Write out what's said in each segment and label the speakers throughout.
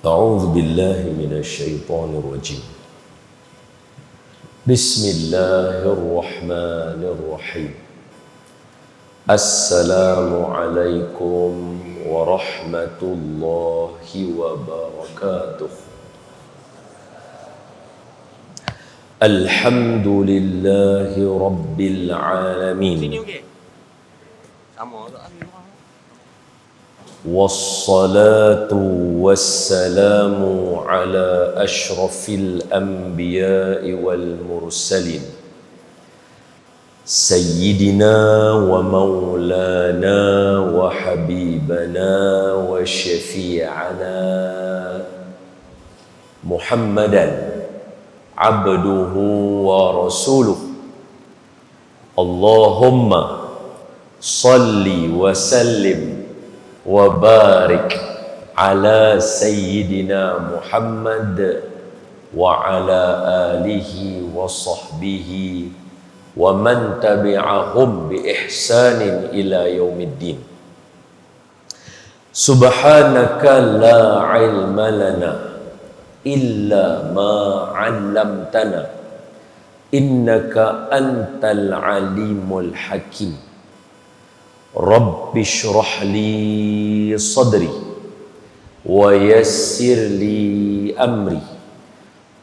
Speaker 1: أعوذ بالله من الشيطان الرجيم. بسم الله الرحمن الرحيم. السلام عليكم ورحمة الله وبركاته. الحمد لله رب العالمين. والصلاة والسلام على أشرف الأنبياء والمرسلين سيدنا ومولانا وحبيبنا وشفيعنا محمدا عبده ورسوله. اللهم صل وسلم وبارك على سيدنا محمد وعلى آله وصحبه ومن تبعهم بإحسان إلى يوم الدين. سبحانك لا علم لنا إلا ما علمتنا إنك أنت العليم الحكيم. رب اشرح لي صدري ويسر لي أمري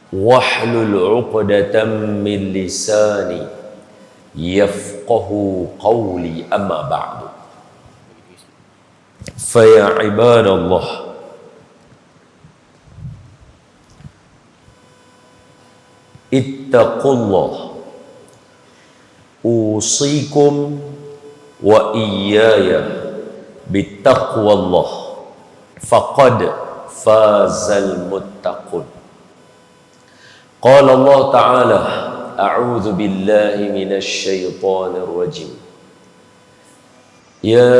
Speaker 1: واحلل عقدة من لساني يفقه قولي. أما بعد، فيا عباد الله، اتقوا الله. أوصيكم وإياي بتقوى الله فقد فاز المتقون. قال الله تعالى: أعوذ بالله من الشيطان الرجيم. يا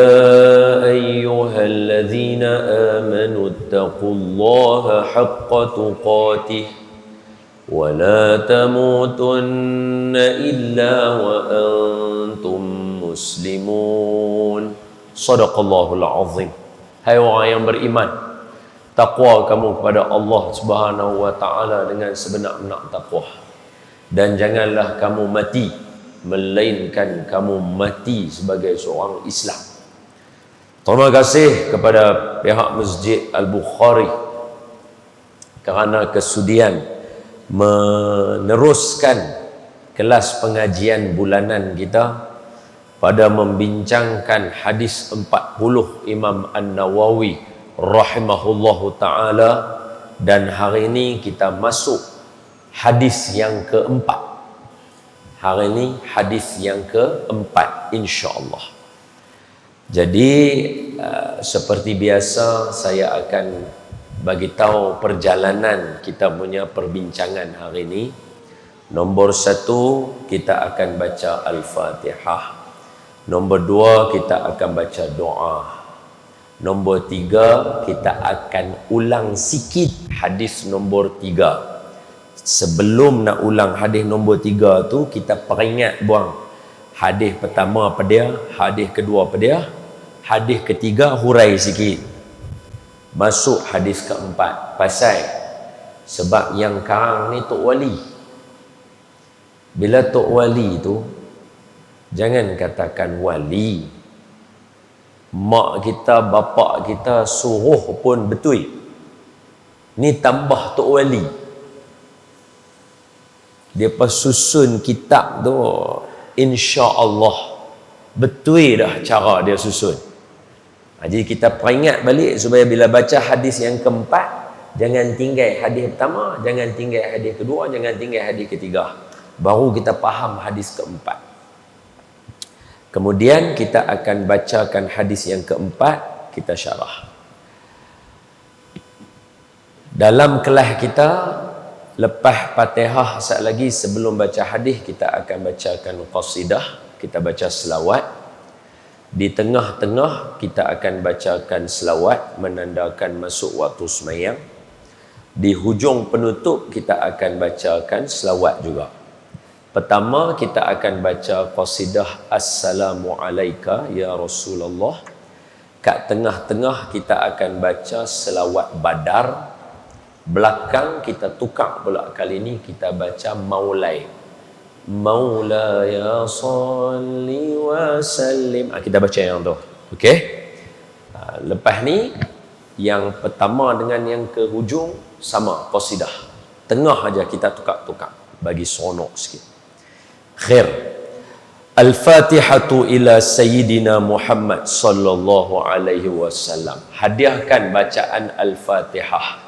Speaker 1: أيها الذين آمنوا اتقوا الله حق تقاته ولا تموتن إلا وأنتم muslimun. Sadaqallahul azim. Hai orang yang beriman, takwa kamu kepada Allah Subhanahu wa taala dengan sebenar-benar takwa, dan janganlah kamu mati melainkan kamu mati sebagai seorang Islam. Terima kasih kepada pihak Masjid Al-Bukhari kerana kesudian meneruskan kelas pengajian bulanan kita pada membincangkan hadis 40 Imam An-Nawawi rahimahullahu ta'ala, dan hari ini kita masuk hadis yang keempat. Hari ini hadis yang keempat, insyaAllah. Jadi seperti biasa saya akan bagi tahu perjalanan kita punya perbincangan hari ini. Nombor 1, kita akan baca Al-Fatihah. Nombor 2, kita akan baca doa. Nombor 3, kita akan ulang sikit hadis nombor 3. Sebelum nak ulang hadis nombor 3 tu, kita peringat buang hadis pertama apa dia, hadis kedua apa dia, hadis ketiga hurai sikit. Masuk hadis keempat. Pasal sebab yang karang ni Tok Wali. Bila Tok Wali tu, jangan katakan wali. Mak kita, bapak kita suruh pun betul. Ni tambah Tok Wali. Dia pas susun kitab tu, insya-Allah betul dah cara dia susun. Jadi kita peringat balik supaya bila baca hadis yang keempat, jangan tinggal hadis pertama, jangan tinggal hadis kedua, jangan tinggal hadis ketiga. Baru kita faham hadis keempat. Kemudian kita akan bacakan hadis yang keempat, kita syarah. Dalam kelas kita, lepas Fatihah sekali lagi sebelum baca hadis, kita akan bacakan qasidah, kita baca selawat. Di tengah-tengah kita akan bacakan selawat menandakan masuk waktu sembahyang. Di hujung penutup kita akan bacakan selawat juga. Pertama kita akan baca qasidah Assalamu alayka ya Rasulullah. Kat tengah-tengah kita akan baca selawat badar Belakang kita tukar pula, kali ini kita baca maulai. Maulaya salli wa sallim. Kita baca yang tu. Okey? Lepas ni yang pertama dengan yang ke hujung sama qasidah. Tengah aja kita tukar-tukar bagi seronok sikit. Khair. Al-Fatihatu ila Sayyidina Muhammad sallallahu alaihi wasallam. Hadiahkan bacaan Al-Fatihah.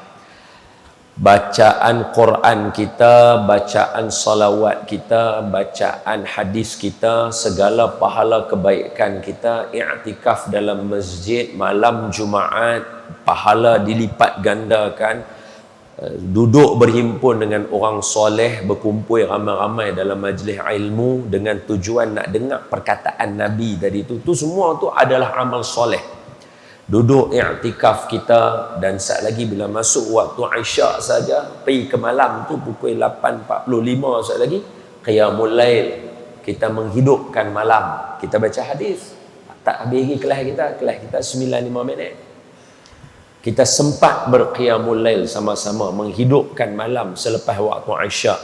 Speaker 1: Bacaan Quran kita, bacaan salawat kita, bacaan hadis kita, segala pahala kebaikan kita, i'tikaf dalam masjid malam Jumaat, pahala dilipat gandakan, duduk berhimpun dengan orang soleh, berkumpul ramai-ramai dalam majlis ilmu dengan tujuan nak dengar perkataan Nabi tadi itu semua tu adalah amal soleh. Duduk i'tikaf kita, dan saat lagi bila masuk waktu Isyak saja, pergi ke malam tu pukul 8.45 saat lagi qiyamul lail, kita menghidupkan malam, kita baca hadis. Tak habis lagi kelas kita 95 minit. Kita sempat berqiyamul lail sama-sama, menghidupkan malam selepas waktu Isyak.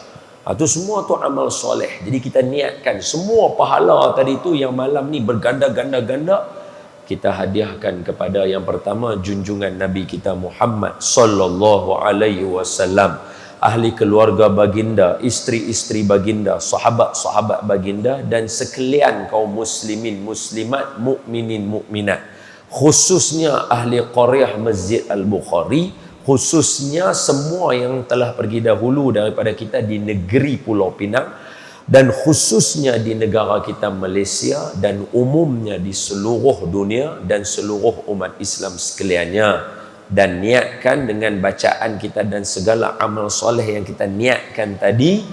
Speaker 1: Itu semua tu amal soleh. Jadi kita niatkan semua pahala tadi tu yang malam ni berganda-ganda-ganda, kita hadiahkan kepada yang pertama junjungan Nabi kita Muhammad sallallahu alaihi wasallam, ahli keluarga baginda, isteri-isteri baginda, sahabat-sahabat baginda, dan sekalian kaum muslimin muslimat, mukminin mukminat, khususnya ahli qaryah Masjid Al-Bukhari, khususnya semua yang telah pergi dahulu daripada kita di negeri Pulau Pinang, dan khususnya di negara kita Malaysia, dan umumnya di seluruh dunia dan seluruh umat Islam sekaliannya. Dan niatkan dengan bacaan kita dan segala amal soleh yang kita niatkan tadi,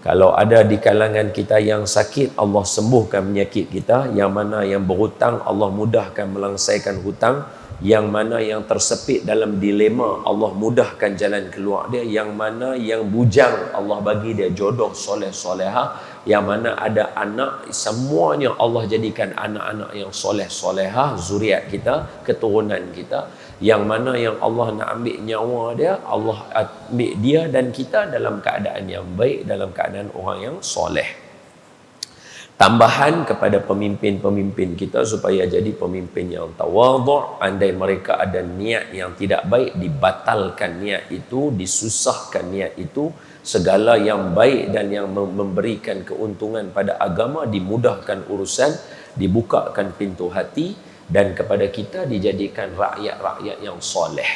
Speaker 1: kalau ada di kalangan kita yang sakit, Allah sembuhkan penyakit kita. Yang mana yang berhutang, Allah mudahkan melangsaikan hutang. Yang mana yang tersepit dalam dilema, Allah mudahkan jalan keluar dia. Yang mana yang bujang, Allah bagi dia jodoh soleh-soleha. Yang mana ada anak, semuanya Allah jadikan anak-anak yang soleh-soleha, zuriat kita, keturunan kita. Yang mana yang Allah nak ambil nyawa dia, Allah ambil dia dan kita dalam keadaan yang baik, dalam keadaan orang yang soleh. Tambahan kepada pemimpin-pemimpin kita supaya jadi pemimpin yang tawadhu'. Andai mereka ada niat yang tidak baik, dibatalkan niat itu, disusahkan niat itu. Segala yang baik dan yang memberikan keuntungan pada agama dimudahkan urusan, dibukakan pintu hati, dan kepada kita dijadikan rakyat-rakyat yang soleh.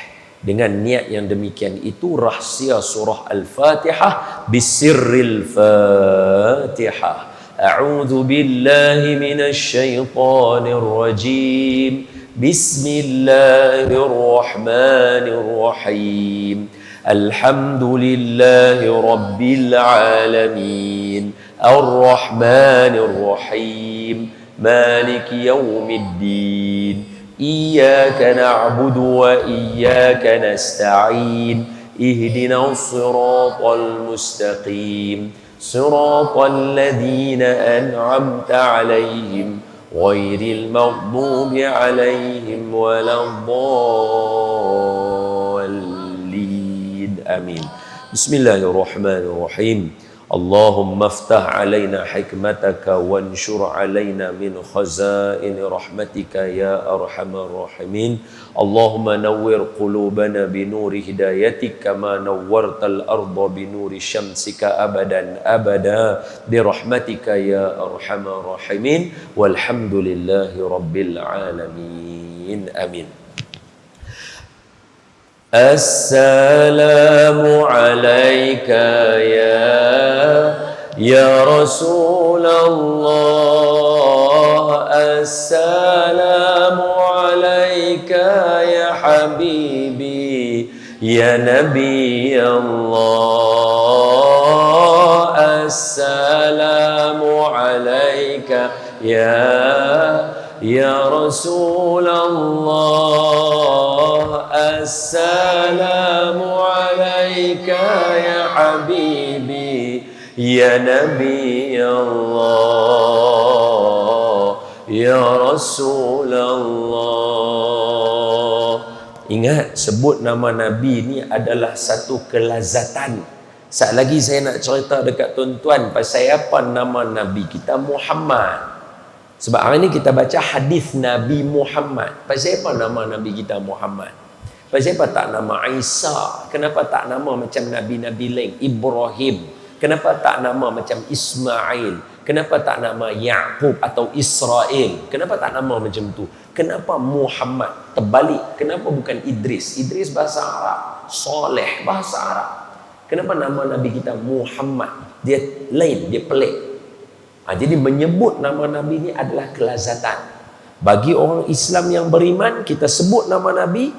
Speaker 1: Dengan niat yang demikian itu, rahsia surah Al-Fatihah bisirril Fatihah. A'udzu billahi minasy syaithanir rajim. Bismillahirrahmanirrahim. Alhamdulillahi rabbil alamin. Ar-Rahmanir Rahim. Maliki yaumiddin. Iyyaka na'budu wa iyyaka nasta'in. Ihdinas siratal mustaqim. صراط الذين أنعمت عليهم غير المغضوب عليهم ولا الضالين آمين. بسم الله الرحمن الرحيم. اللهم افتح علينا حكمتك وانشر علينا من خزائن رحمتك يا أرحم الراحمين. اللهم نور قلوبنا بنور هدايتك كما نورت الأرض بنور شمسك أبدا أبدا برحمتك يا أرحم الراحمين. والحمد لله رب العالمين آمين. السلام عليك يا رسول الله. السلام عليك يا حبيبي يا نبي الله. السلام عليك يا رسول الله. السلام عليك يا حبيبي يا نبي الله. يا رسول الله. Ingat, sebut nama Nabi ni adalah satu kelazatan. Sekali lagi saya nak cerita dekat tuan-tuan pasal apa nama Nabi kita Muhammad. Sebab hari ni kita baca hadis Nabi Muhammad. Pasal apa nama Nabi kita Muhammad? Pasal apa tak nama Isa? Kenapa tak nama macam Nabi-Nabi lain? Ibrahim. Kenapa tak nama macam Ismail? Kenapa tak nama Ya'qub atau Israel? Kenapa tak nama macam tu? Kenapa Muhammad? Terbalik. Kenapa bukan Idris? Idris bahasa Arab. Soleh bahasa Arab. Kenapa nama Nabi kita Muhammad? Dia lain, dia pelik. Jadi menyebut nama Nabi ni adalah kelazatan. Bagi orang Islam yang beriman, kita sebut nama Nabi,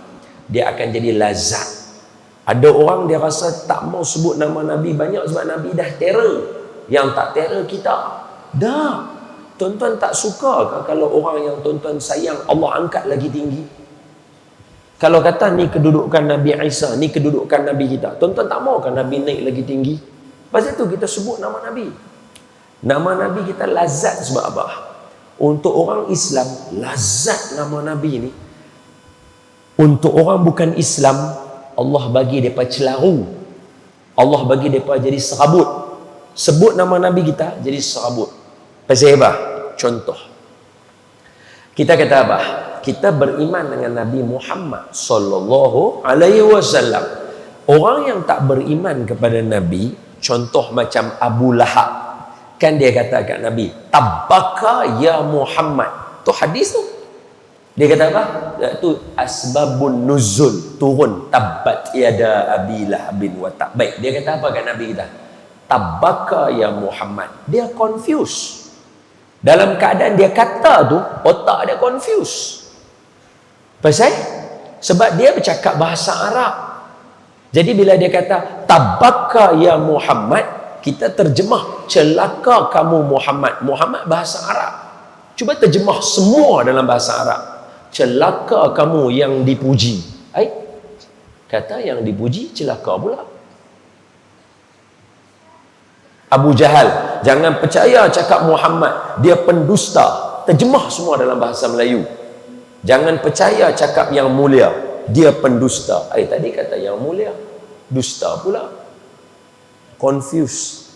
Speaker 1: dia akan jadi lazat. Ada orang dia rasa tak mau sebut nama Nabi banyak sebab Nabi dah terror. Yang tak terror kita. Dah. Tuan-tuan tak suka ke kalau orang yang tuan-tuan sayang Allah angkat lagi tinggi? Kalau kata ni kedudukan Nabi Isa, ni kedudukan Nabi kita, tuan-tuan tak mau kan Nabi naik lagi tinggi? Pasal tu kita sebut nama Nabi. Nama Nabi kita lazat sebab apa? Untuk orang Islam, lazat nama Nabi ni. Untuk orang bukan Islam, Allah bagi mereka celaru. Allah bagi mereka jadi serabut. Sebut nama Nabi kita, jadi serabut. Pasal apa? Contoh. Kita kata apa? Kita beriman dengan Nabi Muhammad sallallahu alaihi wasallam. Orang yang tak beriman kepada Nabi, contoh macam Abu Lahab. Kan dia kata kat Nabi, tabbaka ya Muhammad. Tu hadis tu. Dia kata apa? Tu asbabun nuzul, turun tabbat yada abi lahabin wa tab. Baik, dia kata apa kat Nabi kita? Tabbaka ya Muhammad. Dia confuse. Dalam keadaan dia kata tu, otak dia confuse. Pasal? Sebab dia bercakap bahasa Arab. Jadi bila dia kata tabbaka ya Muhammad, kita terjemah celaka kamu Muhammad. Muhammad bahasa Arab. Cuba terjemah semua dalam bahasa Arab. Celaka kamu yang dipuji. Kata yang dipuji celaka pula. Abu Jahal, jangan percaya cakap Muhammad, dia pendusta. Terjemah semua dalam bahasa Melayu. Jangan percaya cakap yang mulia, dia pendusta. Tadi kata yang mulia, dusta pula. Confuse.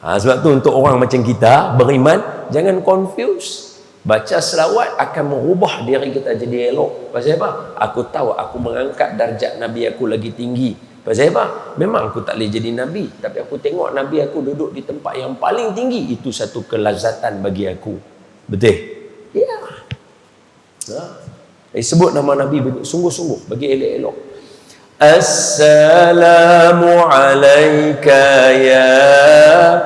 Speaker 1: Sebab tu untuk orang macam kita beriman, jangan confuse. Baca selawat akan merubah diri kita jadi elok. Pasal apa? Aku tahu aku mengangkat darjat Nabi aku lagi tinggi. Pasal apa? Memang aku tak boleh jadi Nabi, tapi aku tengok Nabi aku duduk di tempat yang paling tinggi. Itu satu kelazatan bagi aku. Betul? Ya. Sebut nama Nabi sungguh-sungguh bagi elok-elok. Assalamu alayka ya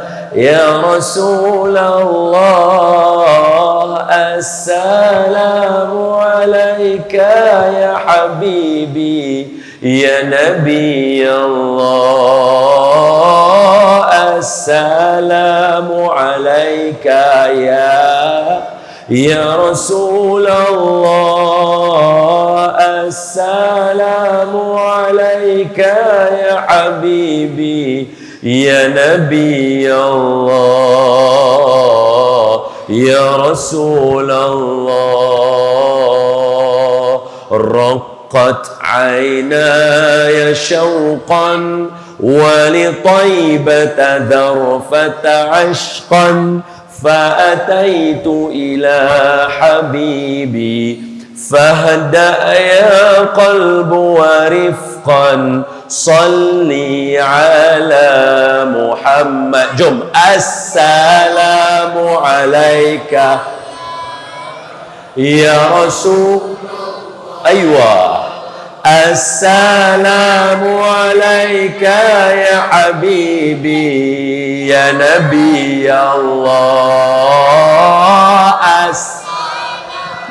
Speaker 1: Rasulullah. Assalamu alayka ya Habibi ya Nabi Allah. Assalamu alayka ya Rasulullah. Assalamu alayka ya Habibi ya Nabi Allah ya Rasulullah. Raqqat aynaya syauqan wa li taibata dharfata ashqan فأتيت إلى حبيبي فهدأ يا قلب ورفقا صلي على محمد. جم. السلام عليك يا رسول. أيوة. السلام عليك يا حبيبي يا نبي الله.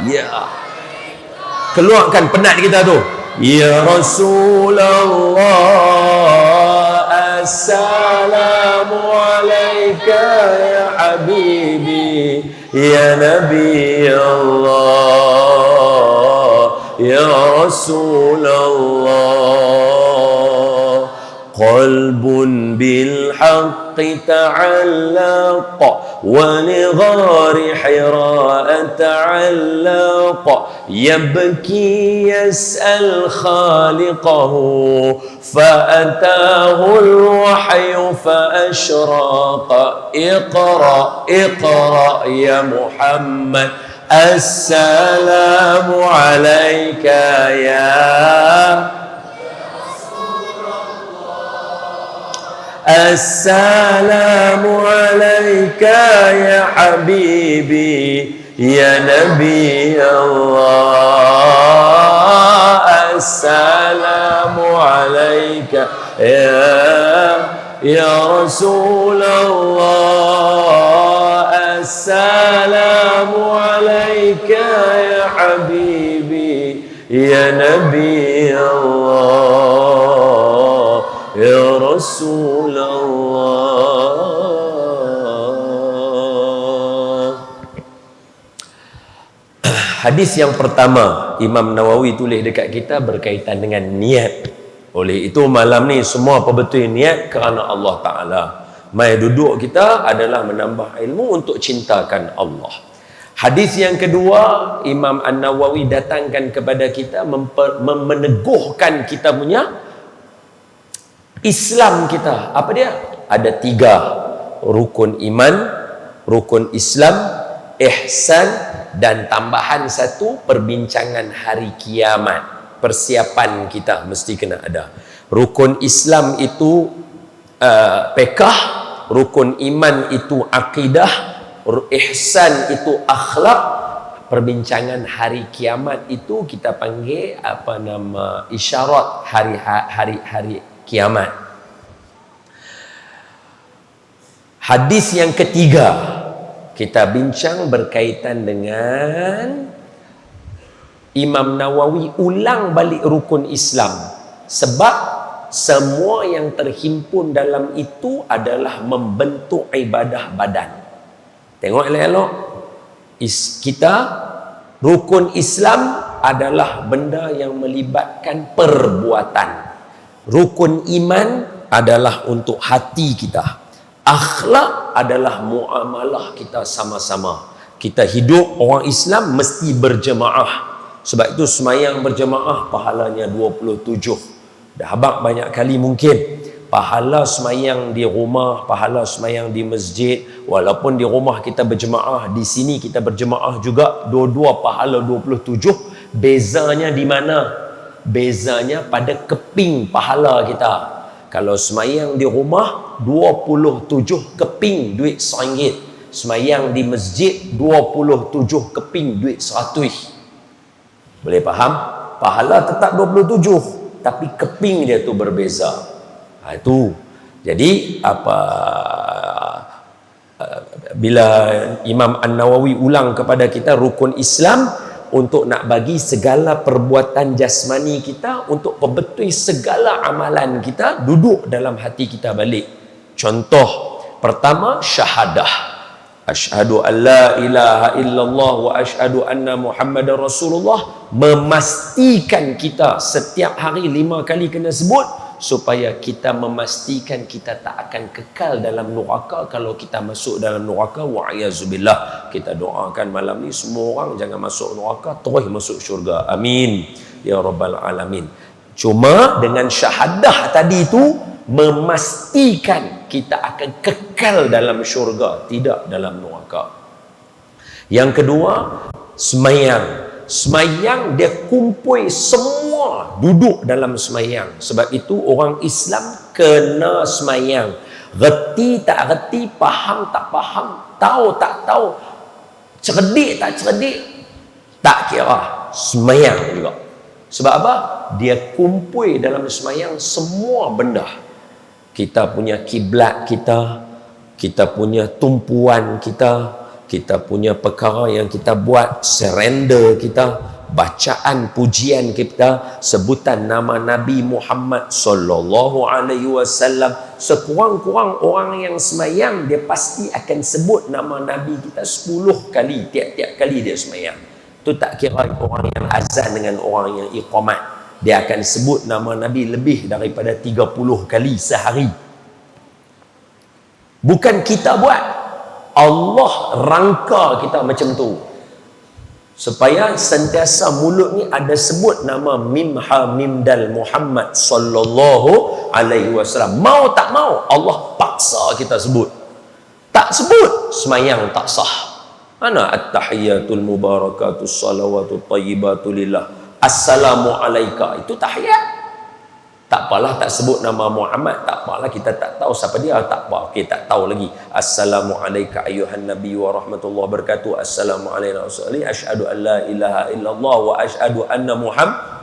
Speaker 1: Ya. Keluarkan penat kita tu. Ya Rasulullah. Assalamu alayka ya habibi ya Nabi Allah ya Rasulullah. قلب بالحق تعلق ولغار حراء تعلق يبكي يسأل خالقه فأتاه الوحي فأشراق اقرأ اقرأ يا محمد السلام عليك يا السلام عليك يا حبيبي يا نبي الله السلام عليك يا رسول الله السلام عليك يا حبيبي يا نبي الله يا رسول الله. Hadis yang pertama Imam Nawawi tulis dekat kita berkaitan dengan niat. Oleh itu malam ni semua apa betul niat kerana Allah Ta'ala. Mai duduk kita adalah menambah ilmu untuk cintakan Allah. Hadis yang kedua Imam An-Nawawi datangkan kepada kita meneguhkan kita punya Islam kita. Apa dia? Ada 3 rukun iman, rukun Islam, ihsan, dan tambahan 1 perbincangan hari kiamat. Persiapan kita mesti kena ada. Rukun Islam itu fiqh, rukun iman itu akidah, ihsan itu akhlak, perbincangan hari kiamat itu kita panggil apa nama, isyarat hari kiamat. Hadis yang ketiga kita bincang berkaitan dengan Imam Nawawi ulang balik rukun Islam, sebab semua yang terhimpun dalam itu adalah membentuk ibadah badan. Tengok elok-elok, kita rukun Islam adalah benda yang melibatkan perbuatan. Rukun iman adalah untuk hati kita. Akhlak adalah muamalah kita sama-sama. Kita hidup orang Islam mesti berjemaah. Sebab itu semayang berjemaah pahalanya 27. Dah habaq banyak kali mungkin. Pahala semayang di rumah, pahala semayang di masjid, walaupun di rumah kita berjemaah, di sini kita berjemaah juga, dua-dua pahala 27. Bezanya di mana? Bezanya pada keping pahala kita. Kalau semayang di rumah 27 keping duit RM1. Semayang di masjid 27 keping duit RM100. Boleh faham? Pahala tetap 27, tapi keping dia tu berbeza. Itu. Jadi bila Imam An-Nawawi ulang kepada kita rukun Islam untuk nak bagi segala perbuatan jasmani kita, untuk pembetui segala amalan kita duduk dalam hati kita balik. Contoh pertama, syahadah. Asyhadu an la ilaha illallah wa asyhadu anna Muhammadar Rasulullah. Memastikan kita setiap hari 5 kali kena sebut, supaya kita memastikan kita tak akan kekal dalam neraka. Kalau kita masuk dalam neraka, wa'ayazubillah, kita doakan malam ni semua orang jangan masuk neraka, terus masuk syurga, amin ya rabbal alamin. Cuma dengan syahadah tadi tu memastikan kita akan kekal dalam syurga, tidak dalam neraka. Yang kedua, semayang. Semayang dia kumpul semua duduk dalam semayang. Sebab itu orang Islam kena semayang. Reti tak reti, faham tak faham, tahu tak tahu, cerdik tak cerdik, tak kira, semayang juga. Sebab apa? Dia kumpul dalam semayang semua benda. Kita punya kiblat kita, kita punya tumpuan kita punya perkara yang kita buat, surrender kita, bacaan pujian kita, sebutan nama Nabi Muhammad sallallahu alaihi wasallam. Sekurang-kurang orang yang semayang dia pasti akan sebut nama Nabi kita 10 kali tiap-tiap kali dia semayang. Tu tak kira orang yang azan dengan orang yang iqamat. dia akan sebut nama Nabi lebih daripada 30 kali sehari. Bukan kita buat, Allah rangka kita macam tu supaya sentiasa mulut ni ada sebut nama mim ha mim dal Muhammad sallallahu alaihi wasallam. Mau tak mau Allah paksa kita sebut. Tak sebut semayang tak sah. Mana at-tahiyatul mubarakatus salawatut thayyibatu lillah, assalamu alayka, itu tahiyat. Tak apalah tak sebut nama Muhammad, tak apalah kita tak tahu siapa dia, tak apa, okey, tak tahu lagi. Assalamu alayka ayyuhan nabi wa rahmatullahi wabarakatuh, assalamu alayna wasalli, asyhadu an la ilaha illallah wa asyhadu anna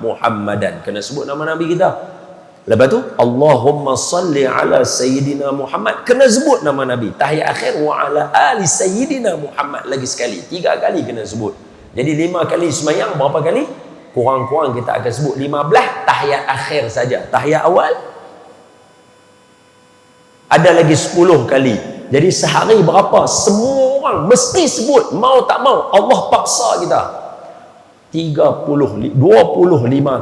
Speaker 1: Muhammadan. Kena sebut nama nabi kita. Lepas tu Allahumma salli ala sayyidina Muhammad, kena sebut nama nabi. Tahiyat akhir wa ala ali sayyidina Muhammad lagi sekali, 3 kali kena sebut. Jadi 5 kali semayang berapa kali? Kurang-kurang kita akan sebut 15 tahiyat akhir saja. Tahiyat awal ada lagi 10 kali. Jadi sehari berapa? Semua orang mesti sebut, mau tak mau. Allah paksa kita 25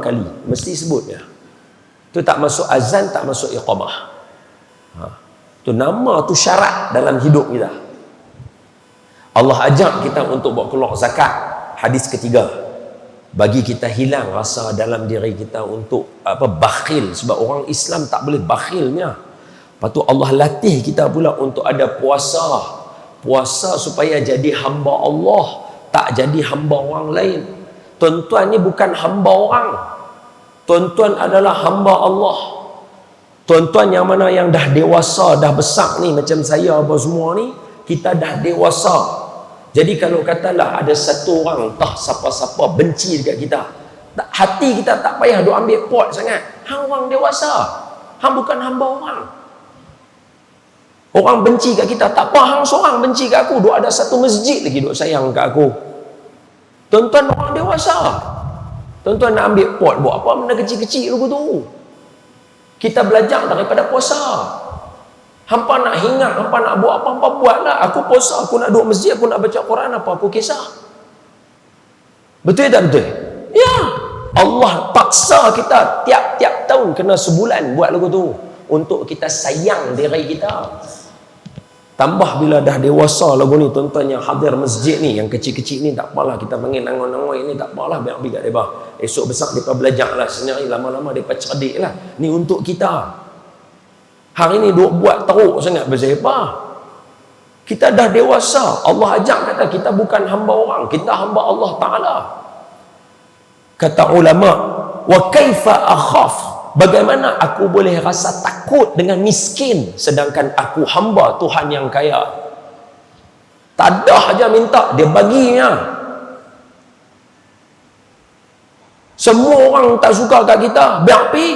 Speaker 1: kali mesti sebutnya. Itu tak masuk azan, tak masuk iqamah. Tu nama tu syarat dalam hidup kita. Allah ajak kita untuk buat keluar zakat. Hadis ketiga, bagi kita hilang rasa dalam diri kita untuk bakhil, sebab orang Islam tak boleh bakhilnya. Lepas tu Allah latih kita pula untuk ada puasa supaya jadi hamba Allah, tak jadi hamba orang lain. Tuan-tuan ni bukan hamba orang, tuan-tuan adalah hamba Allah. Tuan-tuan yang mana yang dah dewasa, dah besar ni, macam saya apa semua ni, kita dah dewasa. Jadi kalau katalah ada satu orang tak siapa-siapa benci dekat kita, hati kita tak payah duk ambil pot sangat. Hang orang dewasa, hang bukan hamba orang. Orang benci kat kita, tak apa, hang seorang benci kat aku, duk ada satu masjid lagi duk sayang kat aku. Tuan-tuan orang dewasa, tuan-tuan nak ambil pot buat apa benda kecil-kecil dulu tu. Kita belajar daripada puasa. Hampa nak hingat, hampa nak buat apa-apa, buatlah. Aku puasa, aku nak duduk masjid, aku nak baca Quran, apa aku kisah? Betul tak betul? Ya. Allah paksa kita tiap-tiap tahun kena sebulan buat lagu tu untuk kita sayang diri kita. Tambah bila dah dewasa lagu ni, tuan-tuan yang hadir masjid ni, yang kecil-kecil ni, tak apalah kita panggil nangoi-nangoi ni, tak apalah, biar pergi kat mereka. Esok besar mereka belajar lah sendiri, lama-lama mereka cerdik lah. Ni untuk kita. Hari ni duk buat teruk sangat pasal apa? Kita dah dewasa. Allah ajak kata kita bukan hamba orang, kita hamba Allah Ta'ala. Kata ulama, wa kaifa akhaf, bagaimana aku boleh rasa takut dengan miskin sedangkan aku hamba Tuhan yang kaya? Tak ada aja minta, dia baginya. Semua orang tak suka kat kita, biar pergi.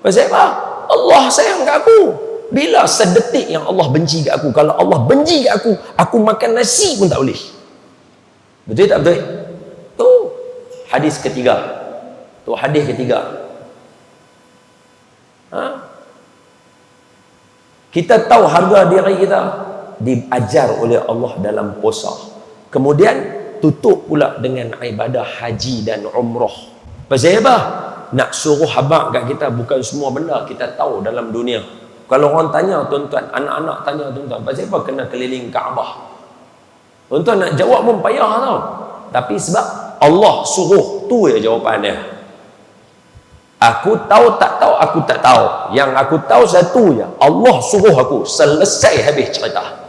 Speaker 1: Pasal apa? Allah sayang kat aku. Bila sedetik yang Allah benci kat aku? Kalau Allah benci kat aku makan nasi pun tak boleh. Betul tak betul? Tu hadis ketiga. Tu hadis ketiga. Kita tahu harga diri kita, diajar oleh Allah dalam puasa. Kemudian tutup pula dengan ibadah haji dan umrah. Pasal apa? Nak suruh habaq kat kita bukan semua benda kita tahu dalam dunia. Kalau orang tanya tuan-tuan, anak-anak tanya tuan-tuan, pasal apa kena keliling Kaabah? Tuan-tuan nak jawab pun payah tau. Tapi sebab Allah suruh, tu je jawapannya. Aku tahu tak tahu, aku tak tahu. Yang aku tahu satu je, Allah suruh aku, selesai habis cerita.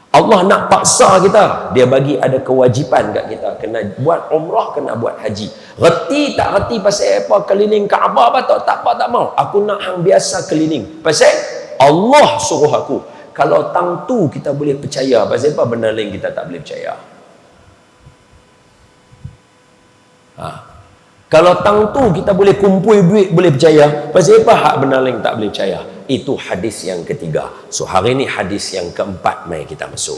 Speaker 1: Allah nak paksa kita, dia bagi ada kewajipan kat kita, kena buat umrah, kena buat haji. Reti tak reti pasal apa keliling Kaabah apa tak apa, tak mau. Aku nak hang biasa keliling. Pasal Allah suruh aku. Kalau tang tu kita boleh percaya, pasal apa benda lain kita tak boleh percaya? Kalau tang tu kita boleh kumpul duit boleh percaya, pasal apa hak benda lain tak boleh percaya? Itu hadis yang ketiga. So hari ni hadis yang keempat, mari kita masuk.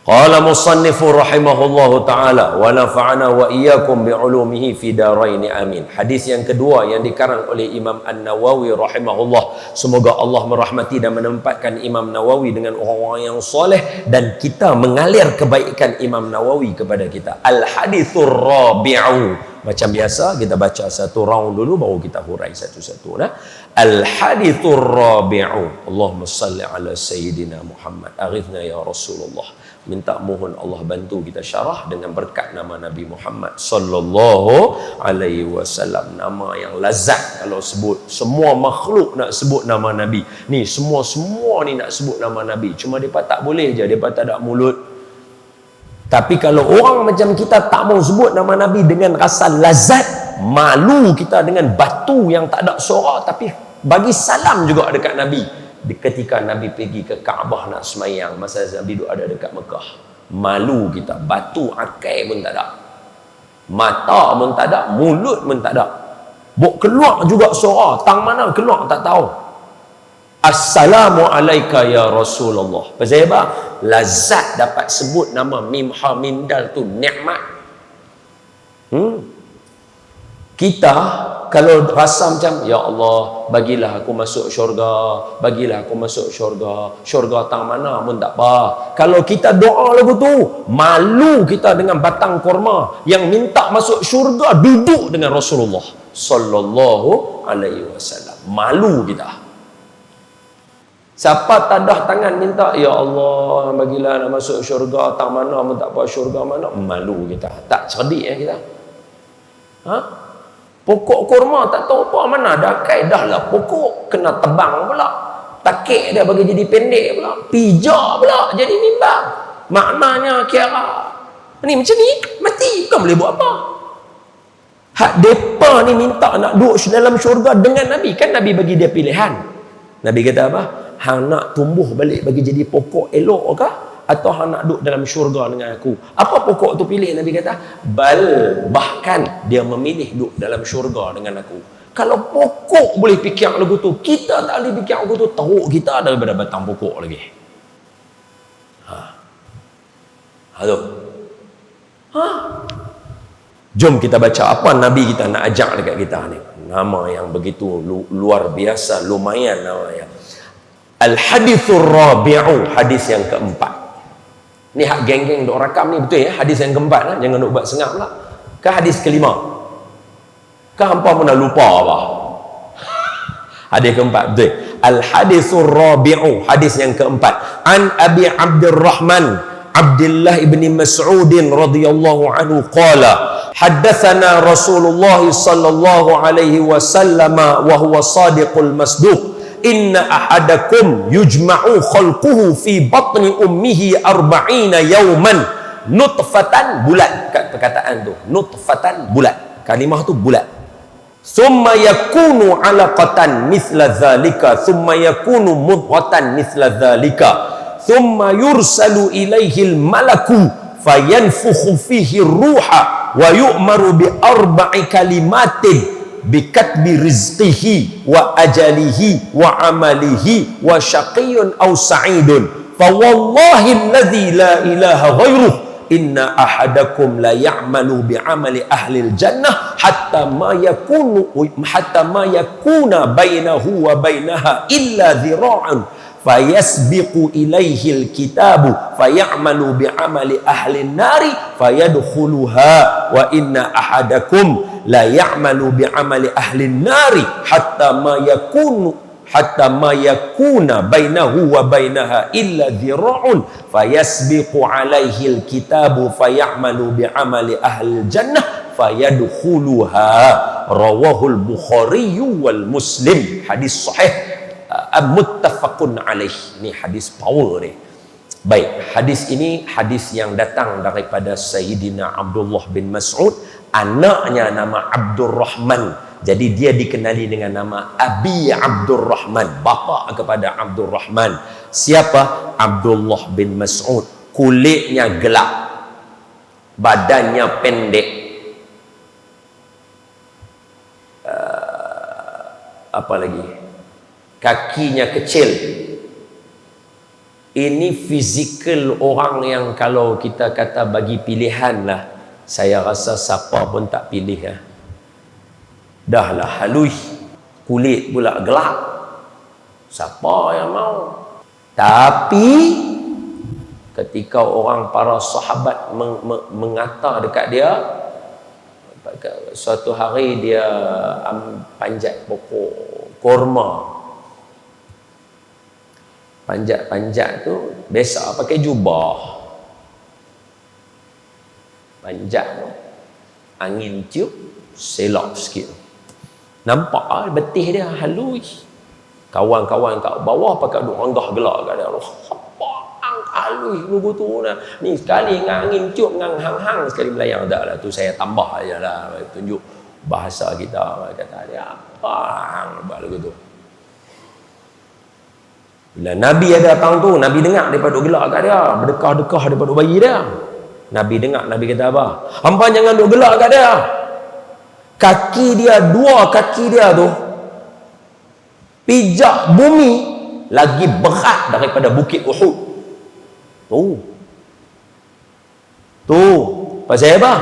Speaker 1: Qala musannifu rahimahullahu ta'ala wa nafa'ana wa iyyakum bi'ulumihi fi daraini amin. Hadis yang kedua yang dikarang oleh Imam An-Nawawi rahimahullah. Semoga Allah merahmati dan menempatkan Imam Nawawi dengan orang-orang yang soleh, dan kita mengalir kebaikan Imam Nawawi kepada kita. Al-hadithur rabi'u Macam biasa kita baca satu round dulu baru kita hurai satu-satu. Nah, al-hadithur rabi'u. Allahumma salli ala sayyidina Muhammad. Aghithna ya Rasulullah. Minta mohon Allah bantu kita syarah dengan berkat nama Nabi Muhammad sallallahu alaihi wasallam. Nama yang lazat kalau sebut. Semua makhluk nak sebut nama Nabi. Ni semua ni nak sebut nama Nabi. Cuma depa tak boleh je, depa tak ada mulut. Tapi kalau orang macam kita tak mau sebut nama Nabi dengan rasa lazat, malu kita dengan batu yang tak ada suara, tapi bagi salam juga dekat Nabi. Ketika Nabi pergi ke Kaabah nak semayang, masa Nabi duduk ada dekat Mekah, malu kita, batu akai pun tak ada, mata pun tak ada, mulut pun tak ada, buk keluar juga suara, tang mana keluar tak tahu. Assalamu alayka ya Rasulullah. Pasal apa? Lazat dapat sebut nama mim ha mim dal tu nikmat. Kita kalau rasa macam ya Allah bagilah aku masuk syurga, bagilah aku masuk syurga, syurga tang mana pun tak apa. Kalau kita doa lagu tu, malu kita dengan batang kurma yang minta masuk syurga duduk dengan Rasulullah sallallahu alaihi wasallam. Malu kita. Siapa tadah tangan minta ya Allah bagilah nak masuk syurga tang mana pun tak apa, syurga mana, malu kita. Tak cerdik kita. Pokok kurma tak tahu apa mana dah dah lah pokok kena tebang pula, takik dia bagi jadi pendek pula, pijak pula jadi mimbar. Maknanya kira ni macam ni mati bukan boleh buat apa. Hak depa ni minta nak duduk dalam syurga dengan Nabi, kan Nabi bagi dia pilihan. Nabi kata apa? Hang nak tumbuh balik bagi jadi pokok elok ke, atau hang nak duduk dalam syurga dengan aku? Apa pokok tu pilih? Nabi kata bahkan dia memilih duduk dalam syurga dengan aku. Kalau pokok boleh fikir lagu tu, kita tak boleh fikir lagu tu, teruk kita daripada batang pokok lagi. Halo. Jom kita baca apa Nabi kita nak ajak dekat kita ni. Nama yang begitu luar biasa, lumayan namanya. Al-hadithur rabi'u, hadis yang keempat. Ni hak geng-geng duk rakam ni betul ya, hadis yang keempat lah. Jangan duk buat sengap lah. Ke hadis kelima? Ke hampa pun dah lupa apa? Hadis keempat betul. Al-hadithur rabi'u, hadis yang keempat. An Abi Abdurrahman Abdullah ibn Mas'ud radhiyallahu anhu qala haddatsana Rasulullah sallallahu alaihi wasallam wa huwa sadiqul masduq. Inna ahadakum yujma'u khalquhu fi batni ummihi arba'ina yawman nutfatan, bulat perkataan tu, nutfatan bulat, kalimah tu bulat. Thumma yakunu 'alaqatan mithla dhalika, thumma yakunu mudghatan mithla dhalika, thumma yursalu ilaihi al-malaku fayanfukhu fihi ruha wa yu'maru bi arba'i kalimatin bikatbi rizqihi wa ajalihi wa amalihi wa syaqiyyun aw sa'idun fa wallahi alladhi la ilaha ghairuh inna ahadakum la ya'malu bi amali ahli al-jannah hatta ma yakuna bainahu wa bainaha illa dhira'un fayasbiqu ilaihi al-kitabu fayamalu bi amali ahli an-nari fayadkhuluha wa inna ahadakum la ya'malu bi amali ahli an-nari hatta ma yakuna bainahu wa bainaha illa dhira'un fayasbiqu alaihi al-kitabu fayamalu bi amali ahli al-jannah fayadkhuluha. Rawahul Bukhari wal Muslim. Hadis sahih muttafaqun alaih. Ni hadis power ni. Baik, hadis ini hadis yang datang daripada Sayyidina Abdullah bin Mas'ud, anaknya nama Abdurrahman. Jadi dia dikenali dengan nama Abi Abdurrahman, bapa kepada Abdurrahman. Siapa? Abdullah bin Mas'ud. Kulitnya gelap, badannya pendek, apa lagi? Kakinya kecil. Ini fizikal orang yang kalau kita kata bagi pilihan lah, saya rasa siapa pun tak pilih lah. Dah lah halus, kulit pula gelap, siapa yang mau? Tapi ketika orang para sahabat mengata dekat dia, Suatu hari dia panjat pokok korma. Panjat tu biasa pakai jubah. Panjat tu angin tiup selok sikit. Nampak betih dia halus. Kawan-kawan kat bawah pakai duk ranggah gelak kat dia. Apa halus lugu tu nah. Ni sekali dengan angin tiup dengan hang-hang sekali melayang dak lah tu saya tambah ajalah tunjuk bahasa kita kata dia apa hang lugu tu. Bila Nabi ada datang tu, Nabi dengar daripada duk gelak kat dia, berdekah-dekah daripada bayi dia. Nabi dengar, Nabi kata apa? Hampa jangan duk gelak kat dia. Kaki dia, dua kaki dia tu pijak bumi lagi berat daripada bukit Uhud. Tu pasal apa?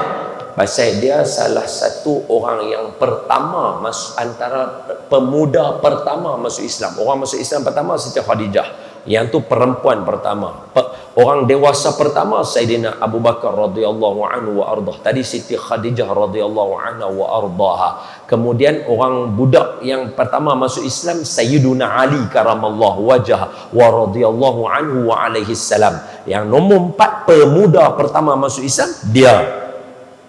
Speaker 1: Pasal dia salah satu orang yang pertama antara pemuda pertama masuk Islam. Orang masuk Islam pertama Siti Khadijah. Yang tu perempuan pertama. Orang dewasa pertama Sayyidina Abu Bakar radhiyallahu anhu wa ardah. Tadi Siti Khadijah radhiyallahu anha wa ardaha. Kemudian orang budak yang pertama masuk Islam Sayyiduna Ali karamallahu wajhah wa radhiyallahu anhu wa alaihi salam. Yang nombor 4 pemuda pertama masuk Islam dia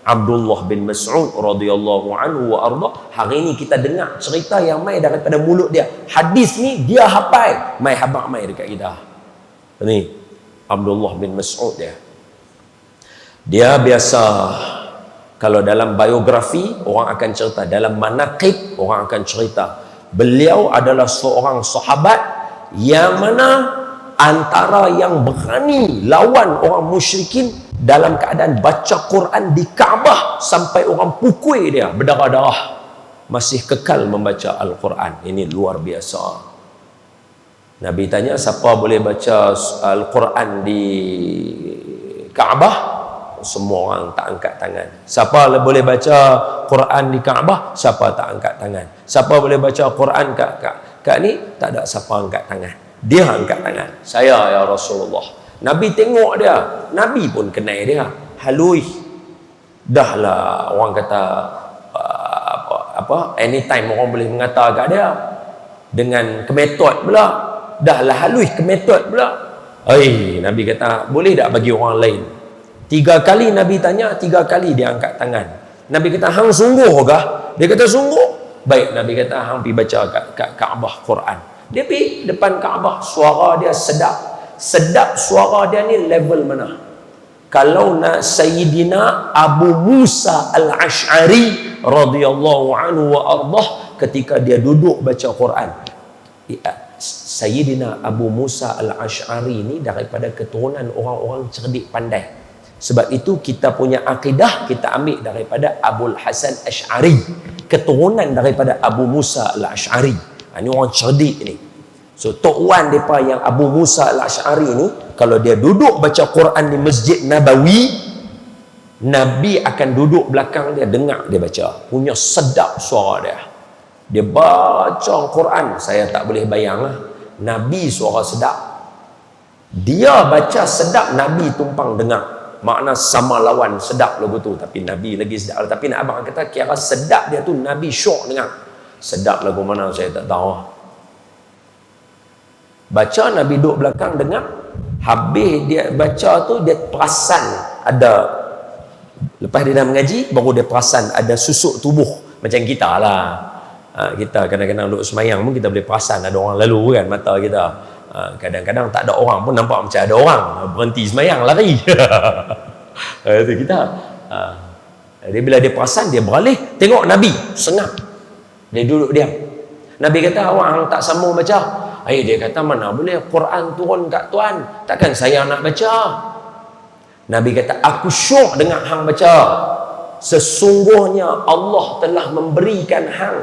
Speaker 1: Abdullah bin Mas'ud radhiyallahu anhu wa arda. Hari ini kita dengar cerita yang mai daripada mulut dia. Hadis ni dia hafal, mai habaq mai dekat kita. Ni Abdullah bin Mas'ud dia. Dia biasa kalau dalam biografi orang akan cerita, dalam manaqib orang akan cerita beliau adalah seorang sahabat yang mana antara yang berani lawan orang musyrikin dalam keadaan baca Quran di Kaabah sampai orang pukul dia berdarah-darah, masih kekal membaca Al-Quran. Ini luar biasa. Nabi tanya siapa boleh baca Al-Quran di Kaabah, semua orang tak angkat tangan. Siapa boleh baca Quran di Kaabah, siapa tak angkat tangan. Siapa boleh baca Quran kat ni, tak ada siapa angkat tangan. Dia angkat tangan. Saya ya Rasulullah. Nabi tengok dia, Nabi pun kenal dia. Halui. Dah lah orang kata apa anytime orang boleh mengata kat dia dengan kemetod pula. Dah lah halui kemetod pula. Nabi kata, boleh tak bagi orang lain? 3 kali Nabi tanya, 3 kali dia angkat tangan. Nabi kata, hang sungguh kah? Dia kata, sungguh. Baik, Nabi kata, hang pergi baca kat Kaabah Quran. Dia pergi depan Kaabah, suara dia sedap. Sedap suara dia ni level mana? Kalau nak Sayyidina Abu Musa Al-Ash'ari radhiyallahu anhu wa ardah, ketika dia duduk baca Quran, Sayyidina Abu Musa Al-Ash'ari ni daripada keturunan orang-orang cerdik pandai. Sebab itu kita punya akidah kita ambil daripada Abul Hasan Ash'ari, keturunan daripada Abu Musa Al-Ash'ari. Ini orang cerdik ni. So Tok Wan mereka yang Abu Musa Al-Ash'ari ni, kalau dia duduk baca Quran di Masjid Nabawi, Nabi akan duduk belakang dia, dengar dia baca. Punya sedap suara dia. Dia baca Quran, saya tak boleh bayang lah. Nabi suara sedap. Dia baca sedap, Nabi tumpang dengar. Makna sama lawan sedap lagu tu. Tapi Nabi lagi sedap. Tapi nak abang kata kira sedap dia tu Nabi syok dengar. Sedap lagu mana saya tak tahu. Baca, Nabi duduk belakang dengar. Habis dia baca tu, dia perasan ada, lepas dia dah mengaji, baru dia perasan ada susuk tubuh. Macam kita lah. Kita kadang-kadang duduk semayang pun kita boleh perasan ada orang lalu kan mata kita. Kadang-kadang tak ada orang pun nampak macam ada orang. Berhenti semayang, lari. Itu kita. Dia bila dia perasan, dia beralih tengok Nabi sengap. Dia duduk diam. Nabi kata, awak tak sambung baca? Dia kata, mana boleh, Quran turun kat tuan, takkan saya nak baca. Nabi kata, aku syok dengar hang baca. Sesungguhnya Allah telah memberikan hang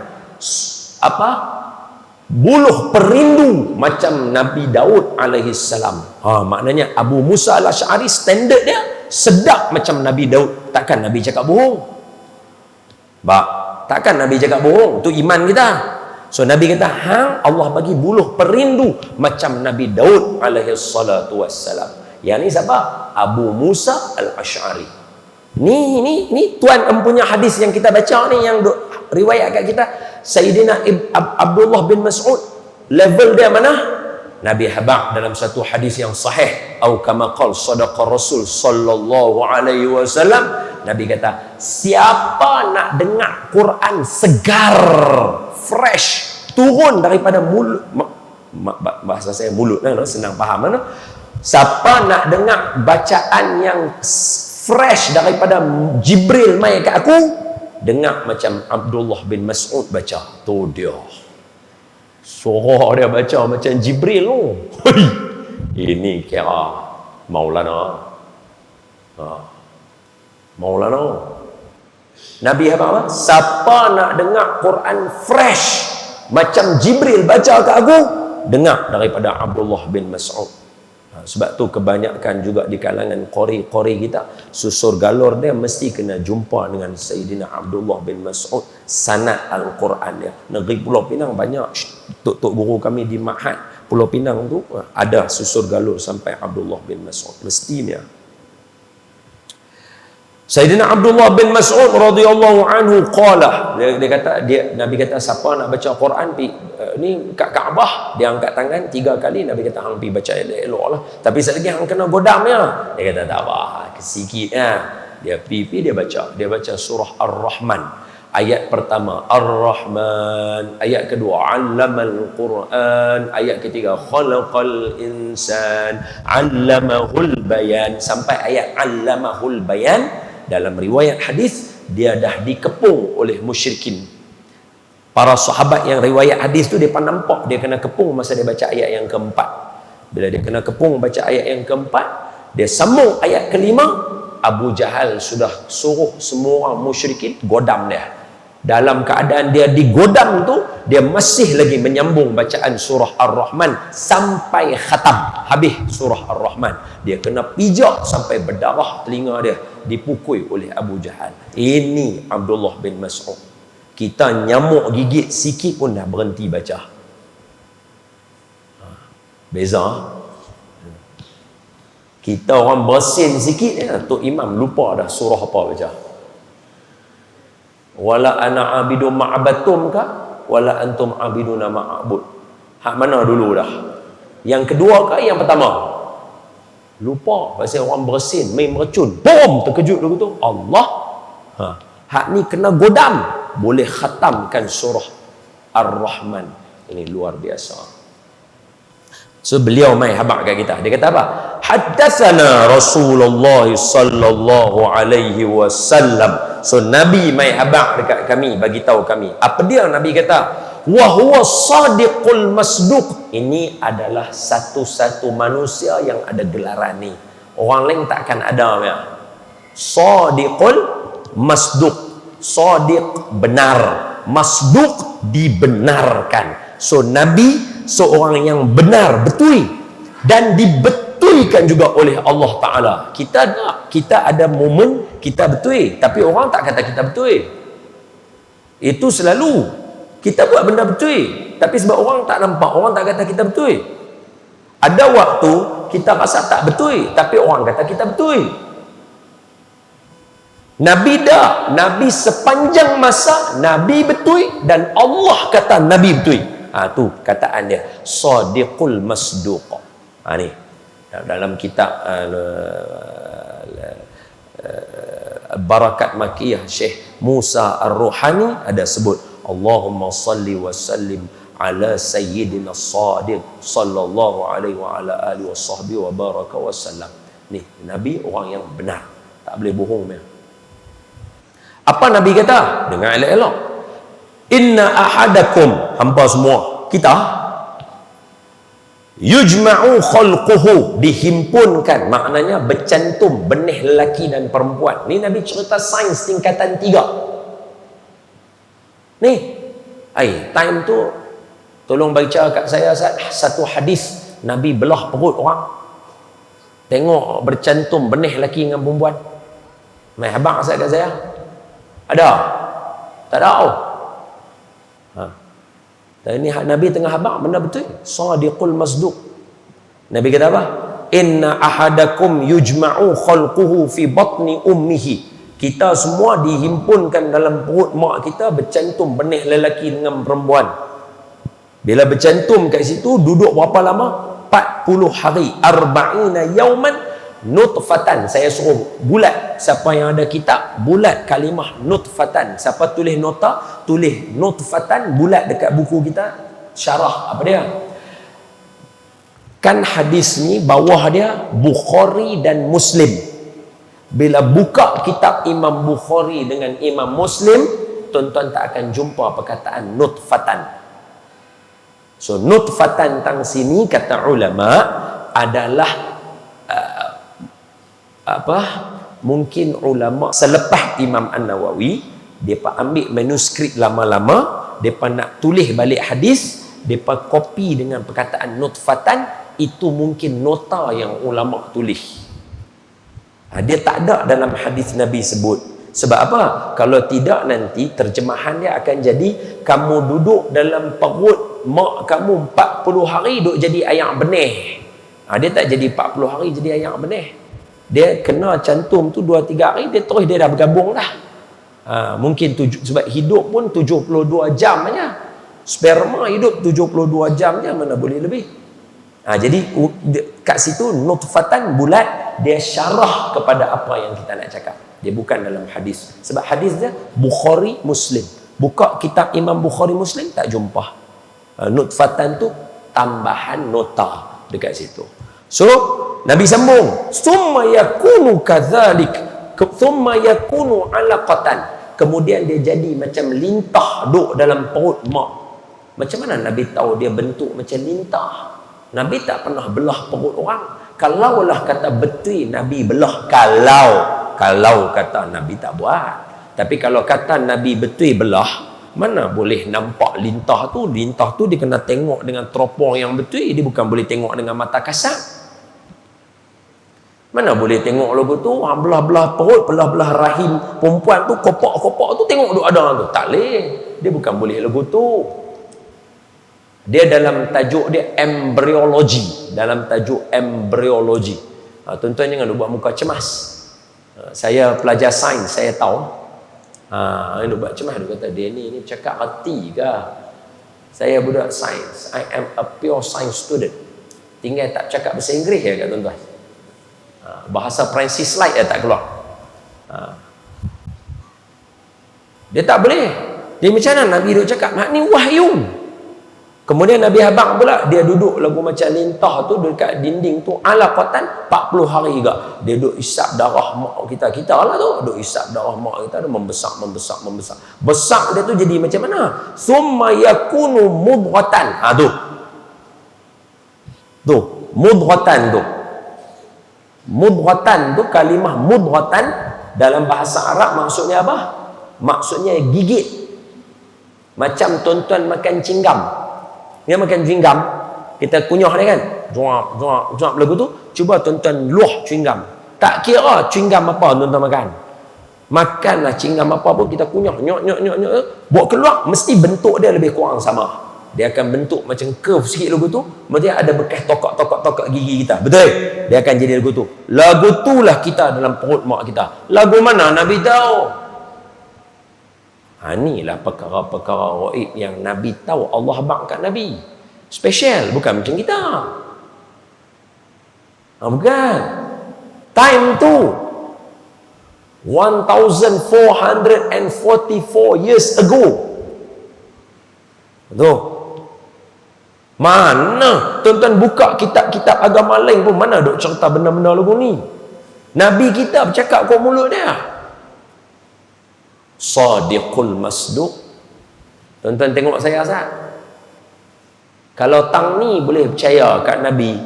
Speaker 1: buluh perindu macam Nabi Daud alaihi salam. Maknanya Abu Musa Al-Ash'ari standard dia sedap macam Nabi Daud. Takkan Nabi cakap bohong? Takkan Nabi cakap bohong? Itu iman kita. So Nabi kata, hang Allah bagi buluh perindu macam Nabi Daud alaihi salatu wassalam. Yang ni siapa? Abu Musa Al-Ash'ari. Ni tuan empunya hadis yang kita baca ni, yang riwayat kat kita Sayyidina Abdullah bin Mas'ud. Level dia mana? Nabi habaq dalam satu hadis yang sahih, atau kama qala sadaqa Rasul sallallahu alaihi wasallam, Nabi kata, siapa nak dengar Quran segar, fresh, turun daripada mulut, bahasa saya mulut, senang faham, siapa nak dengar bacaan yang fresh daripada Jibril mai kat aku, dengar macam Abdullah bin Mas'ud baca. Tu dia, suara dia baca macam Jibril tu. Ini kira Maulana. Maulana. Nabi apa? Siapa nak dengar Quran fresh macam Jibril baca kat aku, dengar daripada Abdullah bin Mas'ud. Sebab tu kebanyakan juga di kalangan qori kita, susur galur dia mesti kena jumpa dengan Sayyidina Abdullah bin Mas'ud, sanad Al-Quran dia. Negeri Pulau Pinang banyak tok guru kami di Ma'had Pulau Pinang tu ada susur galur sampai Abdullah bin Mas'ud, mestinya. Sayyidina Abdullah bin Mas'ud radhiyallahu anhu qala, dia kata, Nabi kata, siapa nak baca Quran ni kat Kaabah, dia angkat tangan 3 kali, Nabi kata hang pi baca elok-elok lah, tapi sekali lagi hang kena godam ya. Dia kata tak apa, sikit ya. Dia dia baca surah Ar-Rahman. Ayat pertama Ar-Rahman, ayat kedua Allamal Quran, ayat ketiga Khalaqal Insan, Allamahul Bayan, sampai ayat Allamahul Bayan. Dalam riwayat hadis, dia dah dikepung oleh musyrikin. Para sahabat yang riwayat hadis tu, dia nampak dia kena kepung masa dia baca ayat yang keempat. Bila dia kena kepung baca ayat yang keempat, dia sambung ayat kelima, Abu Jahal sudah suruh semua orang musyrikin godam dia. Dalam keadaan dia digodam tu, dia masih lagi menyambung bacaan surah Ar-Rahman sampai khatam, habis surah Ar-Rahman. Dia kena pijak sampai berdarah telinga dia, dipukul oleh Abu Jahal. Ini Abdullah bin Mas'ud. Kita nyamuk gigit sikit pun dah berhenti baca. Beza. Kita orang bersin sikit, Tok Imam lupa dah surah apa baca. Wala ana abidu ma'abatum ka wala antum abiduna ma'abud. Hak mana dulu dah? Yang kedua ke yang pertama? Lupa. Pasal orang bersin, main mercun, bom, terkejut dulu tu, Allah. Hak ni kena godam, boleh khatamkan surah Ar-Rahman. Ini luar biasa. So beliau mai habaq kat kita. Dia kata apa? Haddatsana Rasulullah sallallahu alaihi wasallam. So Nabi mai habaq dekat kami, bagi tahu kami. Apa dia Nabi kata? Wa huwa sadiqul masduq. Ini adalah satu-satu manusia yang ada gelaran ni. Orang lain takkan ada ya. Sadiqul masduq. Sadiq benar, masduq dibenarkan. So Nabi seorang yang benar, betul, dan dibetulkan juga oleh Allah Ta'ala. Kita ada momen kita betul, tapi orang tak kata kita betul. Itu selalu kita buat benda betul, tapi sebab orang tak nampak, orang tak kata kita betul. Ada waktu kita rasa tak betul, tapi orang kata kita betul. Nabi dah, Nabi sepanjang masa Nabi betul, dan Allah kata Nabi betul. Tu kataan dia, sadiqul masduq. Ni dalam kitab Barakat Makiyah Syekh Musa Ar-Ruhani ada sebut, Allahumma salli wa sallim ala sayyidina sadiq sallallahu alaihi wa ala alihi wa sahbihi wa baraka wa sallam. Ni Nabi orang yang benar, tak boleh bohong dia. Apa Nabi kata? Dengar elok-elok. Inna ahadakum, hampa semua, kita, yujma'u khalquhu, dihimpunkan, maknanya bercantum benih lelaki dan perempuan. Ni Nabi cerita sains tingkatan 3. Ni time tu tolong baca kat saya satu hadis Nabi belah perut orang, tengok bercantum benih lelaki dengan perempuan. Mai habaq kat saya, ada? Tak ada. Dan ini Nabi tengah habaq benda betul, sadiqul masduq. Nabi kata apa? Inna ahadakum yujma'u khalquhu fi batni ummihi Kita semua dihimpunkan dalam perut mak kita, bercantum benih lelaki dengan perempuan. Bila bercantum kat situ, duduk berapa lama? 40 hari. Arba'ina yauman nutfatan. Saya suruh bulat. Siapa yang ada kitab, bulat kalimah nutfatan. Siapa tulis nota, tulis nutfatan, bulat dekat buku kita. Syarah apa dia? Kan hadis ni bawah dia Bukhari dan Muslim. Bila buka kitab Imam Bukhari dengan Imam Muslim, tuan-tuan tak akan jumpa perkataan nutfatan. So nutfatan tang sini kata ulama adalah mungkin ulama selepas Imam An-Nawawi, depa ambil manuskrip lama-lama, depa nak tulis balik hadis, depa copy dengan perkataan nutfatan. Itu mungkin nota yang ulama tulis. Dia tak ada dalam hadis Nabi sebut. Sebab apa? Kalau tidak, nanti terjemahan dia akan jadi kamu duduk dalam perut mak kamu 40 hari duk jadi ayak benih. Dia tak jadi 40 hari jadi ayak benih. Dia kena cantum tu 2-3 hari, dia terus dia dah bergabung dah. Mungkin sebab hidup pun 72 jam aja. Sperma hidup 72 jam je, mana boleh lebih. Jadi kat situ nutfatan bulat, dia syarah kepada apa yang kita nak cakap. Dia bukan dalam hadis. Sebab hadis dia Bukhari Muslim. Buka kitab Imam Bukhari Muslim tak jumpa. Nutfatan tu tambahan nota dekat situ. So Nabi sambung, summa yakunu kadzalik, summa yakunu alaqatan. Kemudian dia jadi macam lintah duk dalam perut mak. Macam mana Nabi tahu dia bentuk macam lintah? Nabi tak pernah belah perut orang. Kalaulah kata betul Nabi belah, kalau kata Nabi tak buat. Tapi kalau kata Nabi betul belah, mana boleh nampak lintah tu? Lintah tu dia kena tengok dengan teropong yang betul. Dia bukan boleh tengok dengan mata kasar. Mana boleh tengok lagu tu? Belah-belah perut, belah-belah rahim perempuan tu, kopak-kopak tu, tengok duk ada tu. Tak boleh. Dia bukan boleh lagu tu. Dia dalam tajuk dia embryologi. Dalam tajuk embryologi. Tuan-tuan jangan buat muka cemas. Saya pelajar sains, saya tahu. Dia buat cemas, dia kata dia ni cakap hati ke? Saya budak sains. I am a pure science student. Tinggal tak cakap bahasa Inggeris ya kat tuan-tuan. Bahasa Francis Light tak keluar. Dia tak boleh. Dia macam mana Nabi duk cakap? Mak ni wahyu. Kemudian Nabi Habang pula, dia duduk lagu macam lintah tu dekat dinding tu, alaqatan 40 hari juga. Dia duduk isap darah mak kita lah tu. Duduk isap darah mak kita, dia membesar. Besar dia tu jadi macam mana? Summa yakunu mudghatan. Tu. Mudghatan tu. Mudghatan tu, kalimah mudghatan dalam bahasa Arab maksudnya apa? Maksudnya gigit. Macam tuan-tuan makan cinggam. Dia makan cinggam, kita kunyah dia kan, juap lagu tu. Cuba tuan-tuan luah cinggam, tak kira cinggam apa tuan-tuan makanlah cinggam apa pun, kita kunyah nyok buat keluar, mesti bentuk dia lebih kurang sama. Dia akan bentuk macam curve sikit lagu tu, mesti ada bekas tokak gigi kita, betul? Dia akan jadi lagu tu. Lagu tu lah kita dalam perut mak kita. Lagu mana Nabi tahu? Inilah perkara-perkara gaib yang Nabi tahu. Allah bang kat Nabi. Special, bukan macam kita. Bukan. Time tu 1444 years ago. Betul? Mana? Tuan-tuan buka kitab-kitab agama lain pun mana duk cerita benda-benda lagu ni. Nabi kita bercakap kau mulut dia. Sadiqul masduq. Tuan-tuan tengok saya Azhar. Kalau tang ni boleh percaya kat Nabi,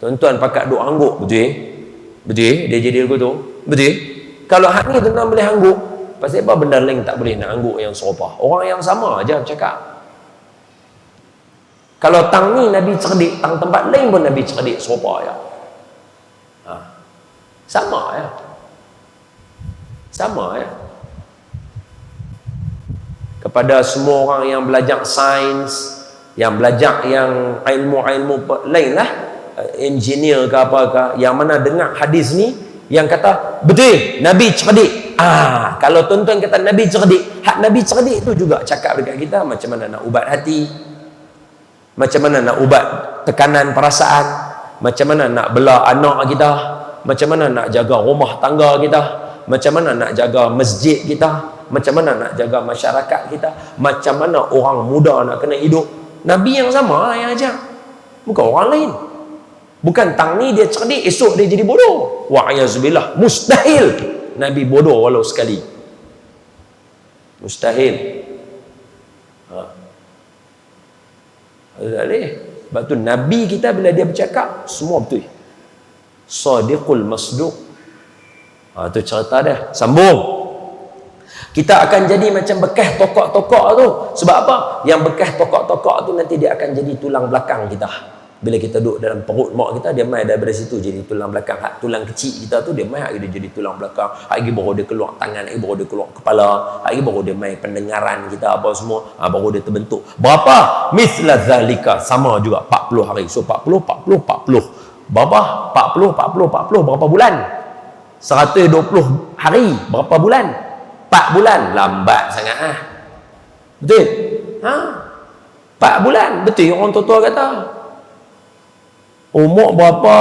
Speaker 1: tuan-tuan pakat duk angguk, betul? Betul? Dia jadi lagu tu, betul? Kalau hak ni tuan-tuan boleh angguk, pasal apa benda lain tak boleh nak angguk yang serupa? Orang yang sama aja bercakap. Kalau tang ni Nabi cerdik, tang tempat lain pun Nabi cerdik serupa ya. Sama ya. Sama ya. Kepada semua orang yang belajar sains, yang belajar yang ilmu-ilmu lain lah, engineer ke apa ke, yang mana dengar hadis ni, yang kata betul Nabi cerdik. Kalau tuan-tuan kata Nabi cerdik, hak Nabi cerdik tu juga cakap dekat kita macam mana nak ubat hati, macam mana nak ubat tekanan perasaan, macam mana nak bela anak kita, macam mana nak jaga rumah tangga kita, macam mana nak jaga masjid kita, macam mana nak jaga masyarakat kita, macam mana orang muda nak kena hidup. Nabi yang sama yang ajar, bukan orang lain. Bukan tang ni dia cerdik, esok dia jadi bodoh. Wa'ayazubillah. Mustahil Nabi bodoh walau sekali. Mustahil. Sebab tu Nabi kita bila dia bercakap semua betul. Sadiqul masduq. Tu cerita dia. Sambung. Kita akan jadi macam bekas tokak-tokak tu. Sebab apa? Yang bekas tokak-tokak tu nanti dia akan jadi tulang belakang kita. Bila kita duduk dalam perut mak kita, dia mai daripada situ jadi tulang belakang. Tulang kecil kita tu dia mai dia jadi tulang belakang. Lagi baru dia keluar tangan, lagi baru dia keluar kepala, lagi baru dia mai pendengaran kita apa semua, baru dia terbentuk. Berapa? Mithla zalika, sama juga 40 hari. So 40 berapa? 40 berapa bulan? 120 hari berapa bulan? 4 bulan. Lambat sangat betul? 4 bulan. Betul orang tua-tua kata. Umur berapa?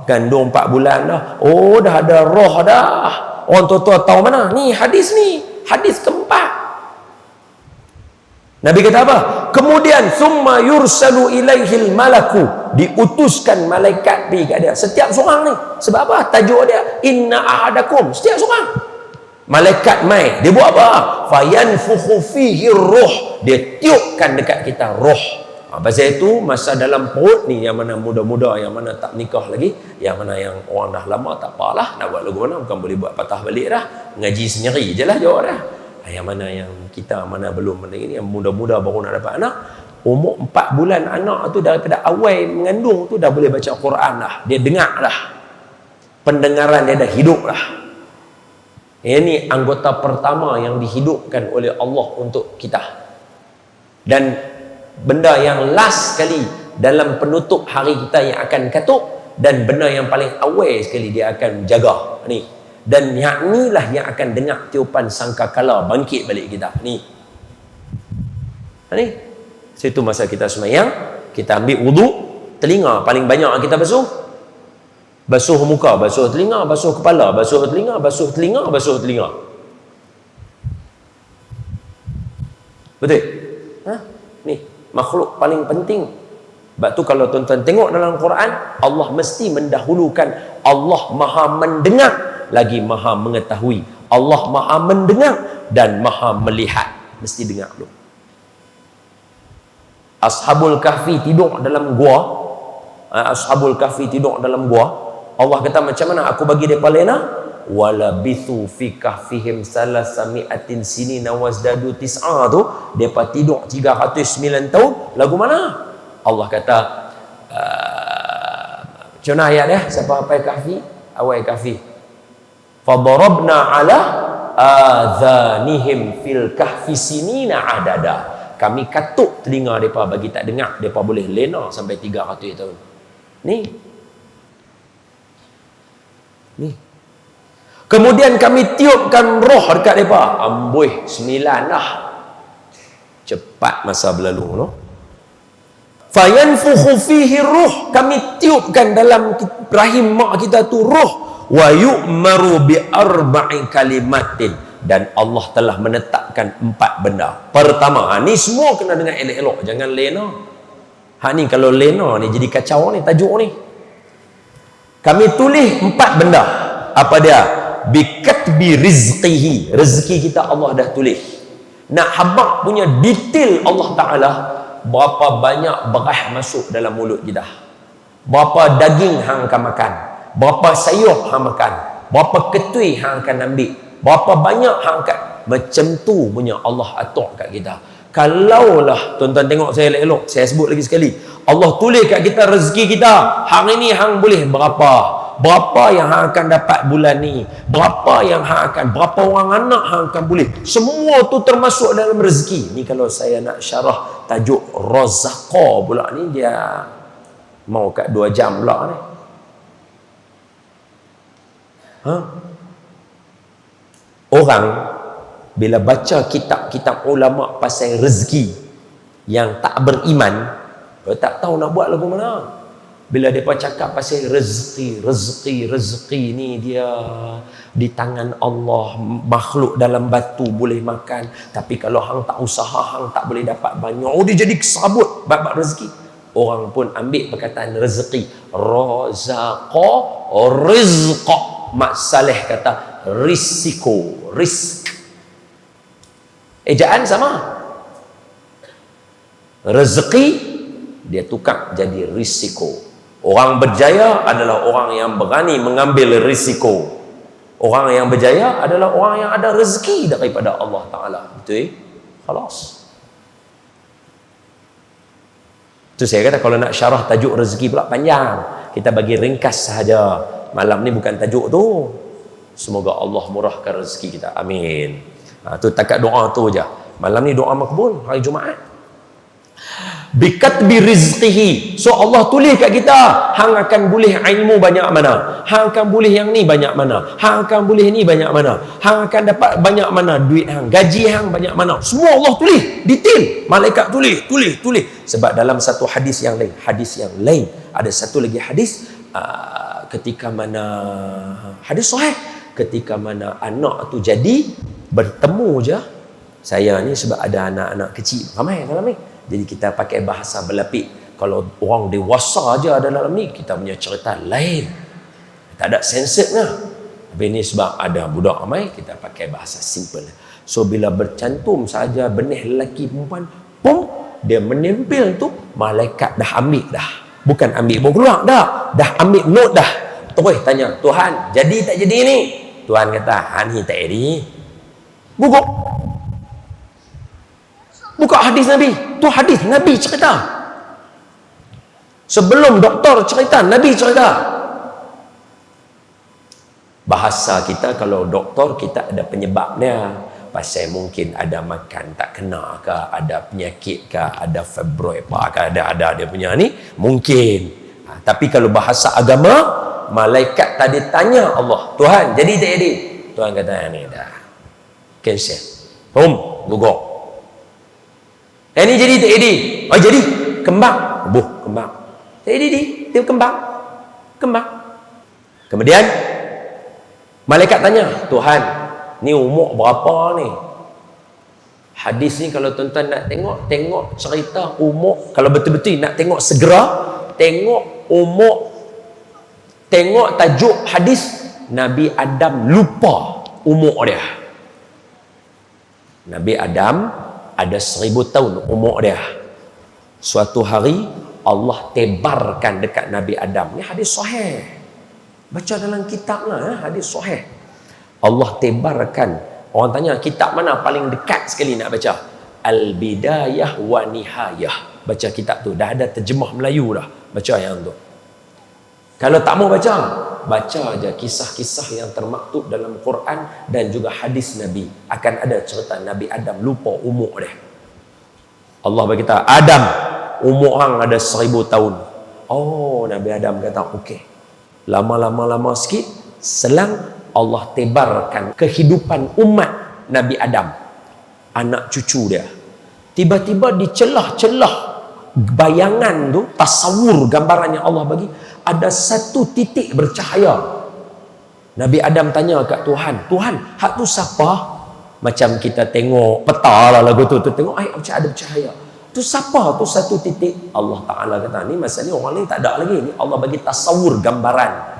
Speaker 1: Gandum 4 bulan dah. Oh, dah ada roh dah. Orang tua-tua tahu mana? Ni hadis ni. Hadis keempat. Nabi kata apa? Kemudian summa yursalu ilaihil malaku. Diutuskan malaikat pergi kat dia. Setiap seorang ni. Sebab apa? Tajuk dia inna ahadakum. Setiap seorang. Malaikat mai. Dia buat apa? Fayanfukhu fihi ruh. Dia tiupkan dekat kita roh. Pasal itu masa dalam perut ni yang mana muda-muda, yang mana tak nikah lagi, yang mana yang orang dah lama tak apalah, nak buat lagu mana bukan boleh buat patah balik dah, ngaji sendiri je lah jawab dah. Yang mana yang kita mana belum ini, yang muda-muda baru nak dapat anak, umur 4 bulan anak tu daripada awal mengandung tu dah boleh baca Quran dah, dia dengar dah, pendengaran dia dah hidup dah. Ini anggota pertama yang dihidupkan oleh Allah untuk kita. Dan benda yang last sekali dalam penutup hari kita yang akan katuk, dan benda yang paling awal sekali dia akan jaga ni, dan yang inilah yang akan dengar tiupan sangkakala bangkit balik kita ni. Situ masa kita sembahyang, kita ambil wudu, telinga paling banyak kita basuh muka, basuh telinga, basuh kepala, basuh telinga, basuh telinga, basuh telinga. Betul? Ni makhluk paling penting. Sebab tu kalau tuan-tuan tengok dalam Quran, Allah mesti mendahulukan Allah Maha mendengar lagi Maha mengetahui. Allah Maha mendengar dan Maha melihat. Mesti dengar dulu. Ashabul Kahfi tidur dalam gua. Ashabul Kahfi tidur dalam gua. Allah kata macam mana aku bagi depa lena? Walabithu fi kahfihim salasami'atin sinina wazdadu tis'a tu, depa tidur 309 tahun. Lagu mana? Allah kata macam mana ayat dia? Siapa hafal kahfi? Awal kahfi. Fadarabna ala adhanihim fil kahfi sinina adada. Kami katuk telinga depa bagi tak dengar, depa boleh lena sampai 300 tahun. Ni. Kemudian kami tiupkan roh dekat mereka. Amboi, 9 dah. Cepat masa berlalu. No? Fayanfukhu fihi ruh. Kami tiupkan dalam rahim mak kita tu roh. Wa yu'maru bi arba'i kalimatin. Dan Allah telah menetapkan 4 benda. Pertama, ni semua kena dengar elok-elok. Jangan lena. Ni kalau lena ni jadi kacau ni, tajuk ni. Kami tulis 4 benda. Apa dia? Bikatbi rizqihi. Rezeki kita Allah dah tulis. Nak habaq punya detail Allah Ta'ala, berapa banyak beras masuk dalam mulut kita, berapa daging hang akan makan, berapa sayur hang makan, berapa ketui hang akan ambil, berapa banyak hang akan, macam tu punya Allah atur kat kita. Kalaulah tuan-tuan tengok saya elok-elok, saya sebut lagi sekali, Allah tulis kat kita rezeki kita, hari ni hang boleh berapa yang hang akan dapat bulan ni, berapa yang hang akan, berapa orang anak hang akan boleh, semua tu termasuk dalam rezeki ni. Kalau saya nak syarah tajuk Razaqa pula ni, dia mau kat 2 jam pula ni. Ha? Orang bila baca kitab-kitab ulama pasal rezeki yang tak beriman, dia tak tahu nak buat lagu mana. Bila mereka cakap pasal rezeki ni dia di tangan Allah, makhluk dalam batu boleh makan, tapi kalau hang tak usaha, hang tak boleh dapat banyak. Oh, dia jadi kesabut bab rezeki. Orang pun ambil perkataan rezeki, razaqa, rizqa. Mak Saleh kata risiko, risk. Ejaan sama. Rezeki dia tukar jadi risiko. Orang berjaya adalah orang yang berani mengambil risiko. Orang yang berjaya adalah orang yang ada rezeki daripada Allah Ta'ala. Betul? Khalas. Itu saya kata kalau nak syarah tajuk rezeki pula panjang. Kita bagi ringkas sahaja. Malam ni bukan tajuk tu. Semoga Allah murahkan rezeki kita. Amin. Tu takat doa tu je. Malam ni doa makbul hari Jumaat. Bikatbi rizqihi. So Allah tulis kat kita, hang akan boleh ilmu banyak mana, hang akan boleh yang ni banyak mana, hang akan boleh ni banyak mana, hang akan dapat banyak mana duit hang, gaji hang banyak mana. Semua Allah tulis, detail. Malaikat tulis. Sebab dalam satu hadis yang lain, ada satu lagi hadis ketika mana hadis sahih, ketika mana anak tu jadi bertemu je. Saya ni sebab ada anak-anak kecil ramai dalam ni, jadi kita pakai bahasa berlapik. Kalau orang dewasa je ada dalam ni, kita punya cerita lain, tak ada censored lah. Tapi ni sebab ada budak ramai, kita pakai bahasa simple. So bila bercantum saja benih lelaki perempuan, dia menempel tu, malaikat dah ambil dah. Bukan ambil bergerak dah ambil note dah. Terus tanya, Tuhan jadi tak jadi ni? Tuhan kata, ni tak jadi. Buka hadis Nabi. Tu hadis Nabi cerita. Sebelum doktor cerita, Nabi cerita. Bahasa kita kalau doktor, kita ada penyebabnya. Pasal mungkin ada makan tak kena ke, ada penyakit ke, ada fibroid ke, ada dia punya ni, mungkin. Tapi kalau bahasa agama, malaikat tadi tanya Allah, Tuhan jadi tak jadi? Tuhan kata, ni dah cancel. Gugur. Ini jadi tak jadi? Oh jadi, kembang. Kembang. Tak jadi, dia kembang. Kemudian, malaikat tanya, Tuhan, ni umur berapa ni? Hadis ni kalau tuan-tuan nak tengok cerita umur, kalau betul-betul nak tengok segera, tengok umur, tengok tajuk hadis, Nabi Adam lupa umur dia. Nabi Adam ada 1000 tahun umur dia. Suatu hari Allah tebarkan dekat Nabi Adam. Ni hadis sahih. Baca dalam kitab lah, hadis sahih. Allah tebarkan. Orang tanya, kitab mana paling dekat sekali nak baca? Al-Bidayah wa Nihayah. Baca kitab tu. Dah ada terjemah Melayu dah. Baca yang tu. Kalau tak mau baca aja kisah-kisah yang termaktub dalam Quran dan juga hadis Nabi. Akan ada cerita Nabi Adam lupa umur dia. Allah berkata, Adam, umur hang ada 1000 tahun. Oh, Nabi Adam kata, okey. Lama sikit, selang Allah tebarkan kehidupan umat Nabi Adam, anak cucu dia. Tiba-tiba di celah-celah bayangan tu, tasawur gambaran yang Allah bagi, ada satu titik bercahaya. Nabi Adam tanya kat Tuhan, hak tu siapa? Macam kita tengok peta lah lagu tu tengok, macam ada bercahaya. Tu siapa tu satu titik? Allah Ta'ala kata, ni masa ni orang lain tak ada lagi. Ni Allah bagi tasawur gambaran.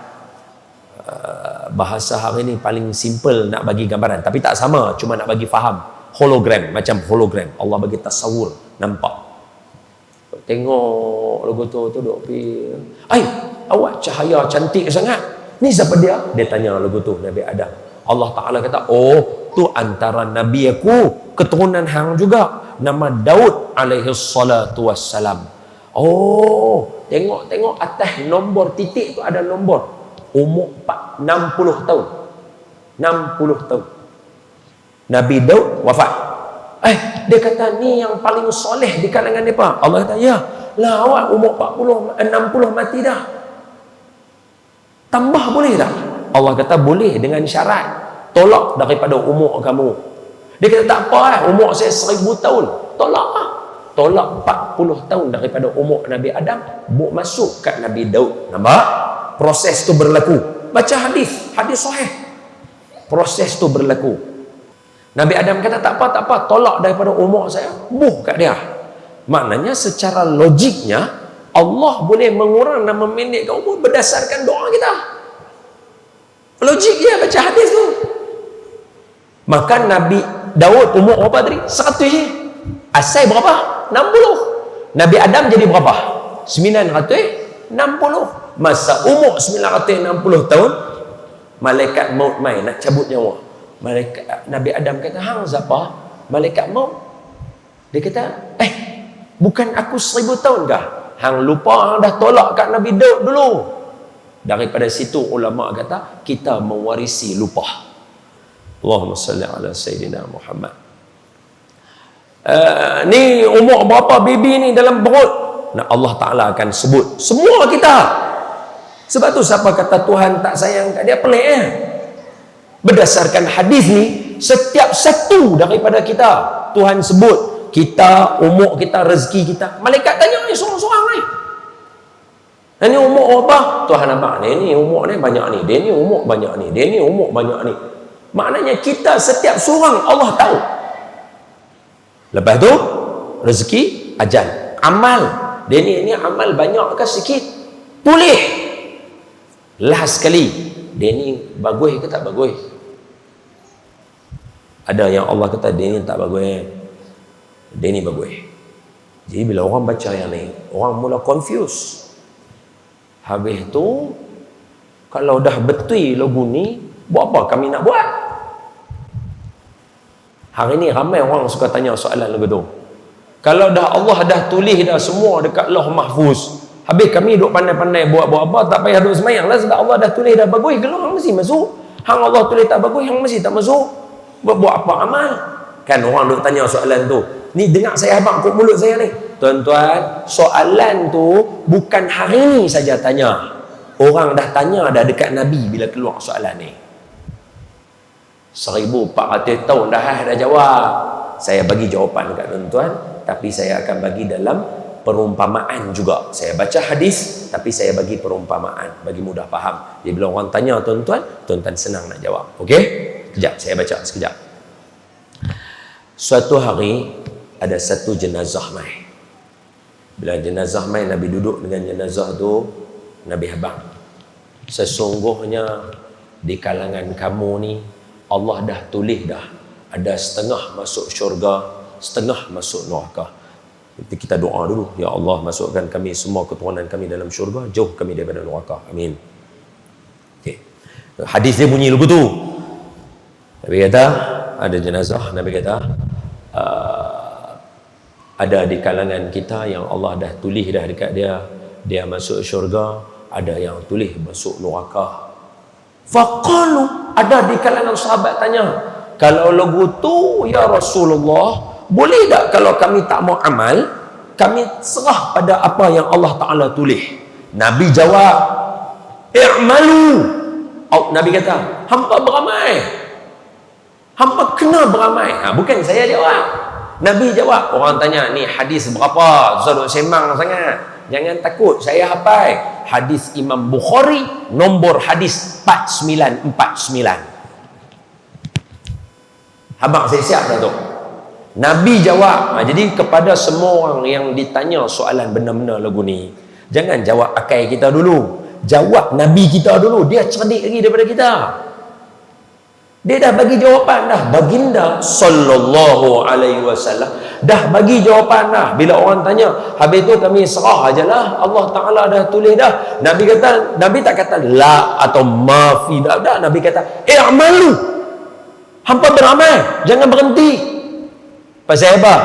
Speaker 1: Bahasa hari ni paling simple nak bagi gambaran, tapi tak sama, cuma nak bagi faham. Hologram, macam hologram. Allah bagi tasawur, nampak. Tengok lagu tu duk pi. Awak cahaya cantik sangat. Ni siapa dia? Dia tanya lagu tu Nabi Adam. Allah Ta'ala kata, oh, tu antara Nabi aku, keturunan hang juga. Nama Daud alaihi salatu wassalam. Oh, tengok atas nombor titik tu ada nombor. Umur 60 tahun. 60 tahun. Nabi Daud wafat. Dia kata, ni yang paling soleh di kalangan mereka. Allah kata, ya lah, awak umur 60 mati dah. Tambah boleh tak? Allah kata boleh dengan syarat tolak daripada umur kamu. Dia kata tak apa umur saya 1000 tahun, tolak lah. Tolak 40 tahun daripada umur Nabi Adam, buat masuk kat Nabi Daud. Nampak? Proses tu berlaku. Baca hadis sahih. Proses tu berlaku. Nabi Adam kata tak apa, tolak daripada umur saya, buh kat dia. Maknanya secara logiknya Allah boleh mengurang dan memendekkan umur berdasarkan doa kita. Logik dia baca hadis tu. Maka Nabi Daud umur berapa tadi? 100 je. Asal berapa? 60. Nabi Adam jadi berapa? 960. Masa umur 960 tahun, malaikat maut mai nak cabut nyawa. Nabi Adam kata, hang siapa? Malaikat maut. Dia kata, bukan aku 1000 tahun kah? Hang lupa hang dah tolak kat Nabi Daud dulu. Daripada situ ulama kata, kita mewarisi lupa. Allahumma salli ala Sayyidina Muhammad. Ni umur berapa baby ni dalam perut? Nah, Allah Ta'ala akan sebut semua kita. Sebab tu siapa kata Tuhan tak sayang kat dia, pelik Berdasarkan hadis ni, setiap satu daripada kita Tuhan sebut kita, umur kita, rezeki kita. Malaikat tanya ni sorang-sorang ni. Dan ni umur apa? Tuhan abang ni umur ni banyak ni, dia ni umur banyak ni, dia ni umur banyak ni. Maknanya kita setiap seorang Allah tahu. Lepas tu rezeki, ajal, amal. Dia ni amal banyak ke sikit? Tulis. Last sekali, dia ni bagus ke tak bagus? Ada yang Allah kata dia ni tak bagus, dia ni bagus. Jadi bila orang baca yang ni, orang mula confuse. Habis tu kalau dah betul lagu ni, buat apa kami nak buat? Hari ni ramai orang suka tanya soalan lagu tu. Kalau dah Allah dah tulis dah semua dekat Lauh Mahfuz, habis kami duk pandai-pandai buat apa, tak payah duk semayang lah sebab Allah dah tulis dah bagus, kalau hang mesti masuk. Hang Allah tulis tak bagus, hang mesti tak masuk. Buat apa amal? Kan orang duk tanya soalan tu. Ni dengar saya abang kok mulut saya ni. Tuan-tuan, soalan tu bukan hari ni saja tanya. Orang dah tanya dah dekat Nabi bila keluar soalan ni. 1400 tahun dah jawab. Saya bagi jawapan dekat tuan-tuan, tapi saya akan bagi dalam perumpamaan juga. Saya baca hadis, tapi saya bagi perumpamaan bagi mudah faham. Jadi bila orang tanya tuan-tuan, tuan-tuan senang nak jawab. Okey? Sekejap, saya baca sekejap. Suatu hari ada satu jenazah mai. Bila jenazah mai, Nabi duduk dengan jenazah tu, Nabi habang, sesungguhnya di kalangan kamu ni Allah dah tulis dah, ada setengah masuk syurga, setengah masuk neraka. Jadi kita doa dulu, ya Allah masukkan kami semua keturunan kami dalam syurga, jauh kami daripada neraka. Amin. Okey. Hadis dia bunyi lagu tu. Nabi kata ada jenazah, Nabi kata ada di kalangan kita yang Allah dah tulis dah dekat dia masuk syurga, ada yang tulis masuk neraka. Faqalu, ada di kalangan sahabat tanya, kalau lagu tu ya Rasulullah, boleh tak kalau kami tak mau amal, kami serah pada apa yang Allah Ta'ala tulis? Nabi jawab, i'malu. Nabi kata, hampa beramai, hampa kena beramai. Bukan saya jawab, Nabi jawab. Orang tanya, ni hadis berapa? Zodok semang sangat. Jangan takut, saya hafal. Hadis Imam Bukhari, nombor hadis 4949. Abang saya siap dah tu. Nabi jawab. Jadi kepada semua orang yang ditanya soalan benda-benda lagu ni, jangan jawab akai kita dulu, jawab Nabi kita dulu. Dia cerdik lagi daripada kita. Dia dah bagi jawapan dah. Baginda sallallahu alaihi wasallam dah bagi jawapan dah. Bila orang tanya, habis tu kami serah ajalah, Allah Ta'ala dah tulis dah. Nabi kata, Nabi tak kata la atau mafi dah. Nabi kata i'malu, hampa beramal, jangan berhenti. Pasal apa?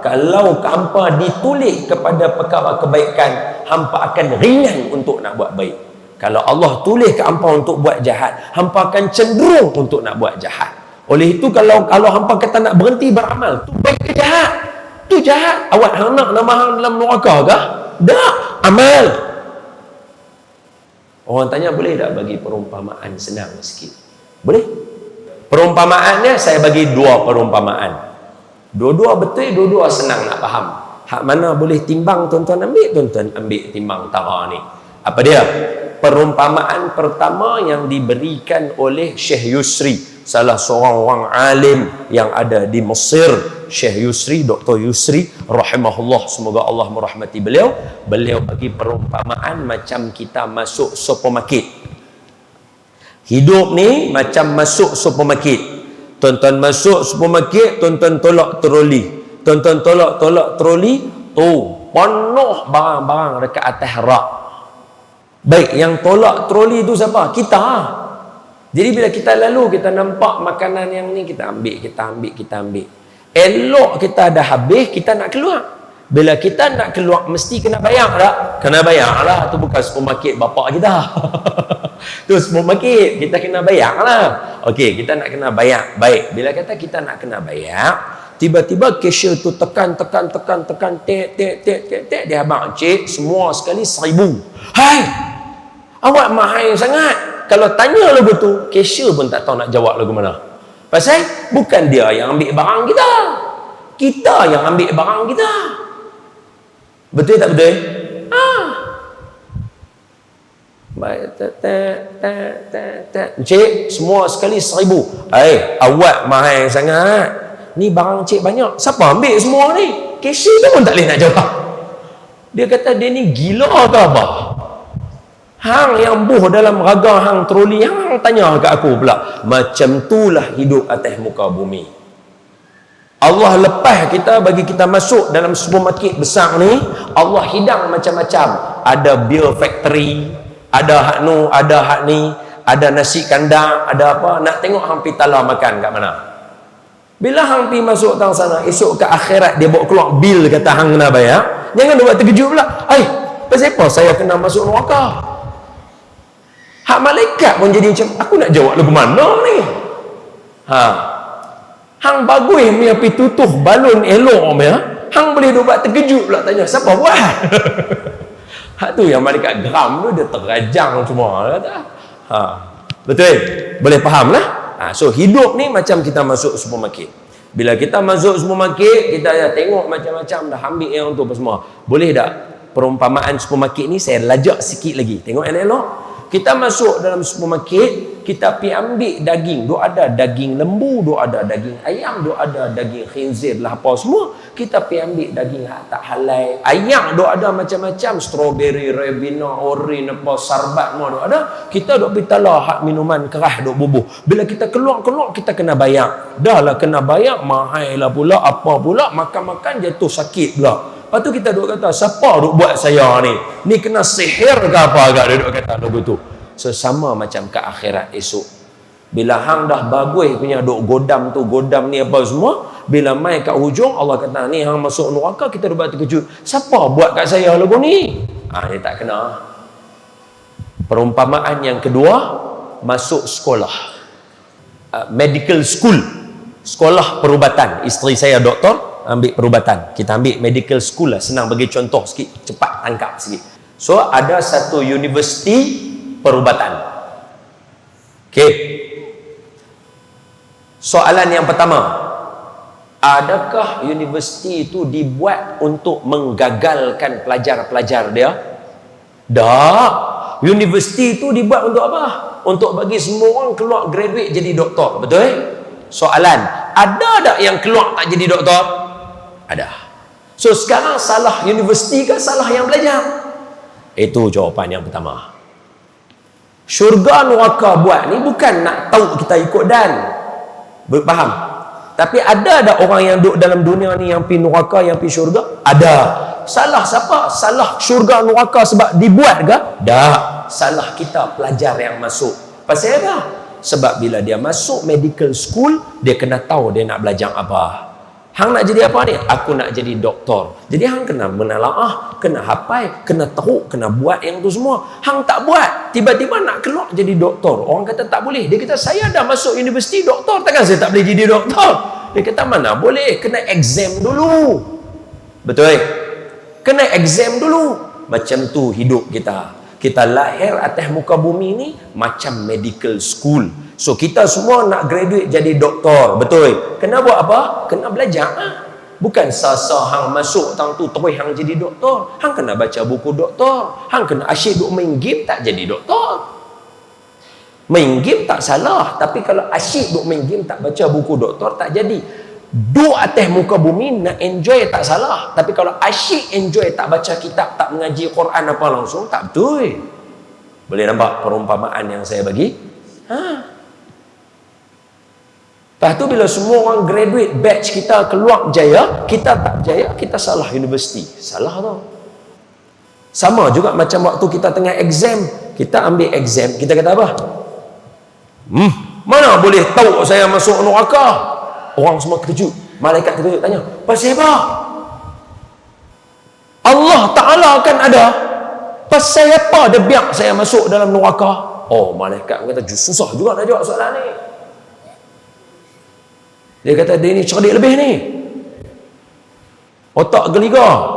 Speaker 1: Kalau hampa ditulis kepada perkara kebaikan, hampa akan ringan untuk nak buat baik. Kalau Allah tulis ke hampa untuk buat jahat, hampa akan cenderung untuk nak buat jahat. Oleh itu kalau hampa kata nak berhenti beramal, tu baik ke jahat? Tu jahat. Awak hang nak nama hang dalam neraka ke? Tak. Amal. Orang tanya, boleh tak bagi perumpamaan senang sikit? Boleh. Perumpamaannya saya bagi 2 perumpamaan. Dua-dua betul, dua-dua senang nak faham. Hak mana boleh timbang tuan-tuan ambil, tuan-tuan ambil timbang tara ni. Apa dia? Perumpamaan pertama yang diberikan oleh Syekh Yusri, salah seorang orang alim yang ada di Mesir. Syekh Yusri, Dr. Yusri rahimahullah, semoga Allah merahmati beliau. Beliau bagi perumpamaan macam kita masuk supermarket. Hidup ni macam masuk supermarket. Tuan-tuan masuk supermarket, tuan-tuan tolak troli. Tuan-tuan tolak troli, tu penuh barang-barang dekat atas rak. Baik, yang tolak troli tu siapa? Kita. Jadi bila kita lalu, kita nampak makanan yang ni, kita ambil. Elok kita dah habis, kita nak keluar. Bila kita nak keluar, mesti kena bayar tak? Kena bayar lah. Tu bukan supermarket bapak kita. Tu supermarket, kita kena bayar lah. Okey, kita nak kena bayar. Baik, bila kata kita nak kena bayar, tiba-tiba cashier tu tekan, tek, dia abang, cik, semua sekali 1,000. Hai, awak mahal sangat. Kalau tanya lagu tu, cashier pun tak tahu nak jawab lagu mana. Pasal bukan dia yang ambil barang kita, kita yang ambil barang kita. Betul tak betul? Baik, cik, semua sekali 1,000. Awak mahal sangat. Ni barang cik banyak. Siapa ambil semua ni? Cashier tu pun tak boleh nak jawab. Dia kata, dia ni gila ke apa? Hang yang buh dalam raga hang troli, hang tanya kat aku pula. Macam itulah hidup atas muka bumi. Allah lepas kita, bagi kita masuk dalam supermarket besar ni, Allah hidang macam-macam. Ada beer factory, ada hak nu, ada hak ni, ada nasi kandang, ada apa. Nak tengok hang pi tala makan kat mana. Bila hang pi masuk tang sana, esok ke akhirat dia bawa keluar bil, kata hang kena bayar. Jangan buat terkejut pula. Pasal apa saya kena masuk neraka? Hak malaikat pun jadi macam, aku nak jawab lagu mana ni? Hang bagus punya pi tutup balon elok punya, hang boleh buat terkejut pula, tanya siapa buat? Hak tu yang malaikat geram tu, dia terajang semua kata. Betul? Boleh faham lah? So hidup ni macam kita masuk supermarket. Bila kita masuk supermarket, kita dah tengok macam-macam, dah ambil yang tu apa semua. Boleh tak perumpamaan supermarket ni saya lajak sikit lagi, tengok elok-elok. Kita masuk dalam supermarket, kita pergi ambil daging. Duk ada daging lembu, duk ada daging ayam, duk ada daging khinzir lah apa semua. Kita pergi ambil daging tak halal. Ayam duk ada macam-macam, strawberry, ribena, orange, apa sarbat semua duk ada. Kita duk pergi tala hak minuman keras duk bubuh. Bila kita keluar kita kena bayar. Dah lah kena bayar, mahal lah pula, apa pula, makan-makan jatuh sakit pula. Lepas tu kita duk kata, siapa duk buat saya ni? Ni kena sihir ke apa agak dia duk kata lagu tu. Sama macam ke akhirat esok. Bila hang dah bagus punya duk godam tu, godam ni apa semua, bila mai kat hujung Allah kata ni hang masuk neraka, kita duk buat terkejut. Siapa buat kat saya lagu ni? Dia tak kena. Perumpamaan yang kedua, masuk sekolah. Medical school. Sekolah perubatan. Isteri saya doktor, ambil perubatan. Kita ambil medical school lah, senang bagi contoh sikit, cepat tangkap sikit. So ada satu universiti perubatan. Okey. Soalan yang pertama, adakah universiti itu dibuat untuk menggagalkan pelajar-pelajar dia? Tak. Universiti itu dibuat untuk apa? Untuk bagi semua orang keluar graduate jadi doktor. Betul? Soalan, ada tak yang keluar tak jadi doktor? Ada. So sekarang salah universiti ke salah yang belajar? Itu jawapan yang pertama. Syurga neraka buat ni bukan nak tahu kita ikut dan. Faham? Tapi ada orang yang duduk dalam dunia ni yang pergi neraka, yang pergi syurga? Ada. Salah siapa? Salah syurga neraka sebab dibuat ke? Tak. Salah kita pelajar yang masuk. Pasal apa? Sebab bila dia masuk medical school, dia kena tahu dia nak belajar apa. Hang nak jadi apa ni? Aku nak jadi doktor. Jadi hang kena menelaah, kena hafal, kena tahu, kena buat yang tu semua. Hang tak buat, tiba-tiba nak keluar jadi doktor. Orang kata tak boleh. Dia kata saya dah masuk universiti doktor, takkan saya tak boleh jadi doktor? Dia kata mana boleh, kena exam dulu. Betul? Kena exam dulu. Macam tu hidup kita. Kita lahir atas muka bumi ni macam medical school. So kita semua nak graduate jadi doktor, betul? Kena buat apa? Kena belajar. Bukan sasa hang masuk tang tu terus hang jadi doktor. Hang kena baca buku doktor. Hang kena asyik duk main game tak jadi doktor. Main game tak salah, tapi kalau asyik duk main game tak baca buku doktor tak jadi. Duk atas muka bumi nak enjoy tak salah, tapi kalau asyik enjoy tak baca kitab, tak mengaji Quran apa langsung, tak betul. Boleh nampak perumpamaan yang saya bagi? Lepas tu bila semua orang graduate batch kita keluar jaya, kita tak jaya, kita salah universiti. Salah tau. Sama juga macam waktu kita tengah exam, kita ambil exam, kita kata apa? Mana boleh tahu saya masuk neraka? Orang semua terkejut. Malaikat terkejut tanya, pasal apa? Allah Ta'ala kan ada. Pasal apa dia biar saya masuk dalam neraka? Oh, malaikat kata, susah juga nak jawab soalan ni. Dia kata, dia ni cerdik lebih ni. Otak geliga.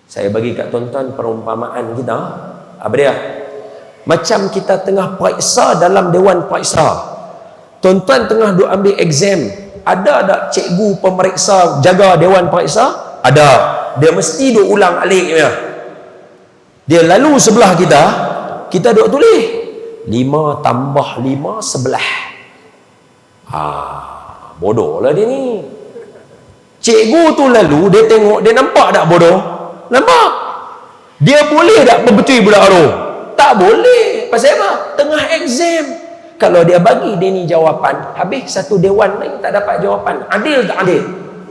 Speaker 1: Saya bagi kat tuan-tuan perumpamaan kita. Apa dia? Macam kita tengah periksa dalam dewan periksa. Tuan-tuan tengah duk ambil exam. Ada tak cikgu pemeriksa jaga dewan periksa? Ada. Dia mesti duk ulang alik dia. Dia lalu sebelah kita, kita duk tulis 5 tambah 5 11. Bodoh lah dia ni. Cikgu tu lalu, dia tengok, dia nampak tak bodoh? Nampak? Dia boleh tak berbetul budak tu? Tak boleh. Pasal apa? Tengah exam. Kalau dia bagi dia ni jawapan, habis satu dewan lagi tak dapat jawapan. Adil tak adil?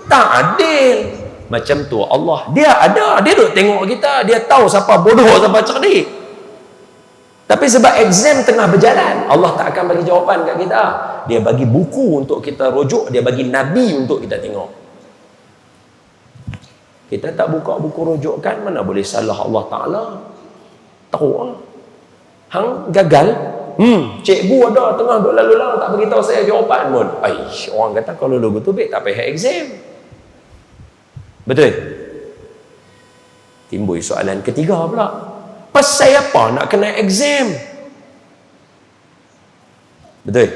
Speaker 1: Tak adil. Macam tu Allah. Dia ada. Dia duk tengok kita. Dia tahu siapa bodoh, siapa cerdik. Tapi sebab exam tengah berjalan, Allah tak akan bagi jawapan kat kita. Dia bagi buku untuk kita rujuk. Dia bagi Nabi untuk kita tengok. Kita tak buka buku rujukan, mana boleh salah Allah Ta'ala. Tahu lah. Hang gagal. Cikgu ada tengah duk lalu-lalu tak beritahu saya jawapan pun. Orang kata kalau logo tu baik tak payah exam. Betul? Timbul soalan ketiga pula. Pasal apa nak kena exam? Betul?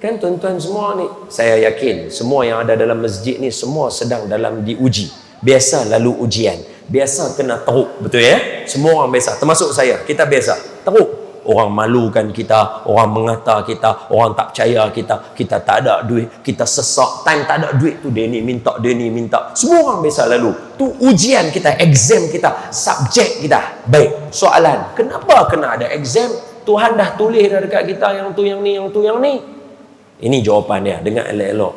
Speaker 1: Kan tuan-tuan semua ni, saya yakin semua yang ada dalam masjid ni semua sedang dalam diuji. Biasa lalu ujian. Biasa kena teruk. Betul ya? Semua orang biasa. Termasuk saya. Kita biasa. Teruk. Orang malukan kita, orang mengata kita, orang tak percaya kita, kita tak ada duit, kita sesak, time tak ada duit tu dia ni minta, semua orang biasa lalu. Tu ujian kita, exam kita, subjek kita. Baik, soalan, kenapa kena ada exam? Tuhan dah tulis dah dekat kita yang tu yang ni, yang tu yang ni. Ini jawapan dia, dengar elok-elok.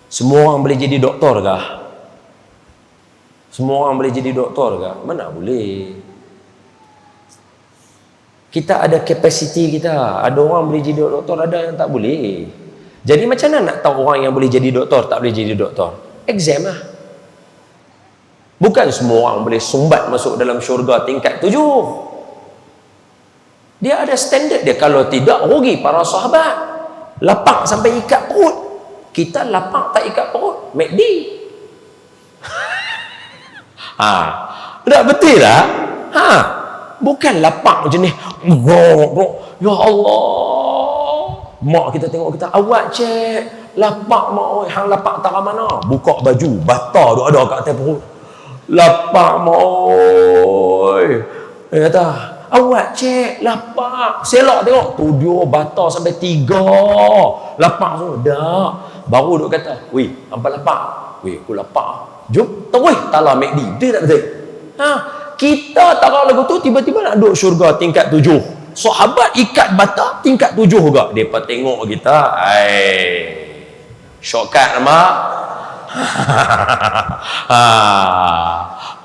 Speaker 1: Semua orang boleh jadi doktor kah? Semua orang boleh jadi doktor kah? Mana boleh. Kita ada kapasiti kita. Ada orang boleh jadi doktor, ada yang tak boleh. Jadi macam mana nak tahu orang yang boleh jadi doktor, tak boleh jadi doktor? Exam lah. Bukan semua orang boleh sumbat masuk dalam syurga tingkat 7. Dia ada standard dia. Kalau tidak, rugi para sahabat. Lapak sampai ikat perut. Kita lapak tak ikat perut. McD. Tak betul lah. Bukan lapak macam ni. Ya Allah. Mak kita tengok kita, awak cek, lapak mak oi, hang lapak tak mana? Buka baju, bata tu ada kat atas perut. Lapak mak oi. Dia kata, awak cek, lapak. Selok tengok, tu dia bata sampai 3. Lapak tu dah. Baru duk kata, "Weh, hampa lapak." "Weh, aku lapak." "Jom, terus tala McD." Betul tak betul? Kita taruh lagu tu, tiba-tiba nak duduk syurga tingkat 7. Sahabat ikat bata tingkat 7 juga. Mereka tengok kita, shortcut nampak.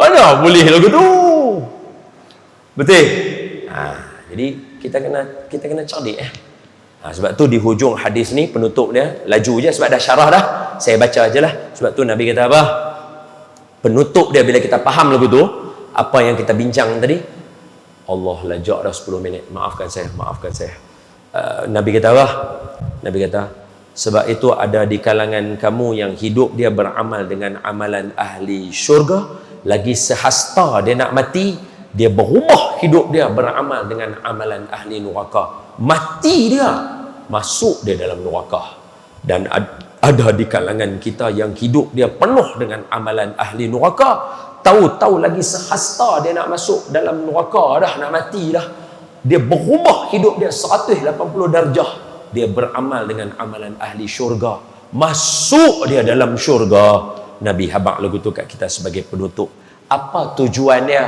Speaker 1: Mana boleh lagu tu? Betul? Jadi kita kena cerdik. Sebab tu di hujung hadis ni, penutup dia, laju je sebab dah syarah dah. Saya baca je lah. Sebab tu Nabi kata apa? Penutup dia bila kita faham lagu tu, apa yang kita bincang tadi, Allah lajak dah 10 minit. Maafkan saya. Nabi kata apa? Nabi kata, sebab itu ada di kalangan kamu yang hidup dia beramal dengan amalan ahli syurga, lagi sehasta dia nak mati, dia berubah hidup dia beramal dengan amalan ahli neraka. Mati dia, masuk dia dalam neraka. Dan ada di kalangan kita yang hidup dia penuh dengan amalan ahli neraka, tahu-tahu lagi sehasta dia nak masuk dalam neraka dah, nak mati dah, dia berubah hidup dia 180 darjah, dia beramal dengan amalan ahli syurga, masuk dia dalam syurga. Nabi habaq lagu tu kat kita sebagai penutup. Apa tujuan dia?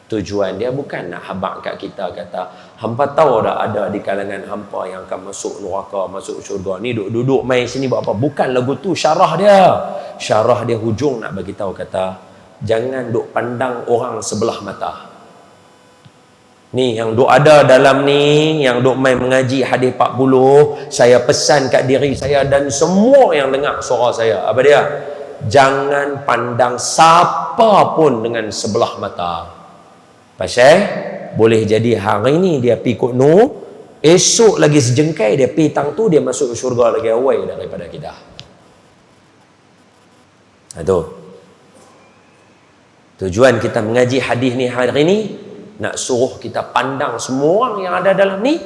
Speaker 1: Tujuan dia bukan nak habaq kat kita kata, hampa tahu dah ada di kalangan hampa yang akan masuk neraka, masuk syurga ni, duduk main sini buat apa. Bukan lagu tu syarah dia. Syarah dia hujung nak bagi tahu kata, jangan duk pandang orang sebelah mata. Ni yang duk ada dalam ni, yang duk main mengaji hadis 40, saya pesan kat diri saya dan semua yang dengar suara saya, apa dia? Jangan pandang siapa pun dengan sebelah mata. Pasal boleh jadi hari ni dia pi kot Nur, esok lagi sejengkai dia pi tang tu, dia masuk syurga lagi awal daripada kita. Itu tujuan kita mengaji hadis ni hari ni, nak suruh kita pandang semua orang yang ada dalam ni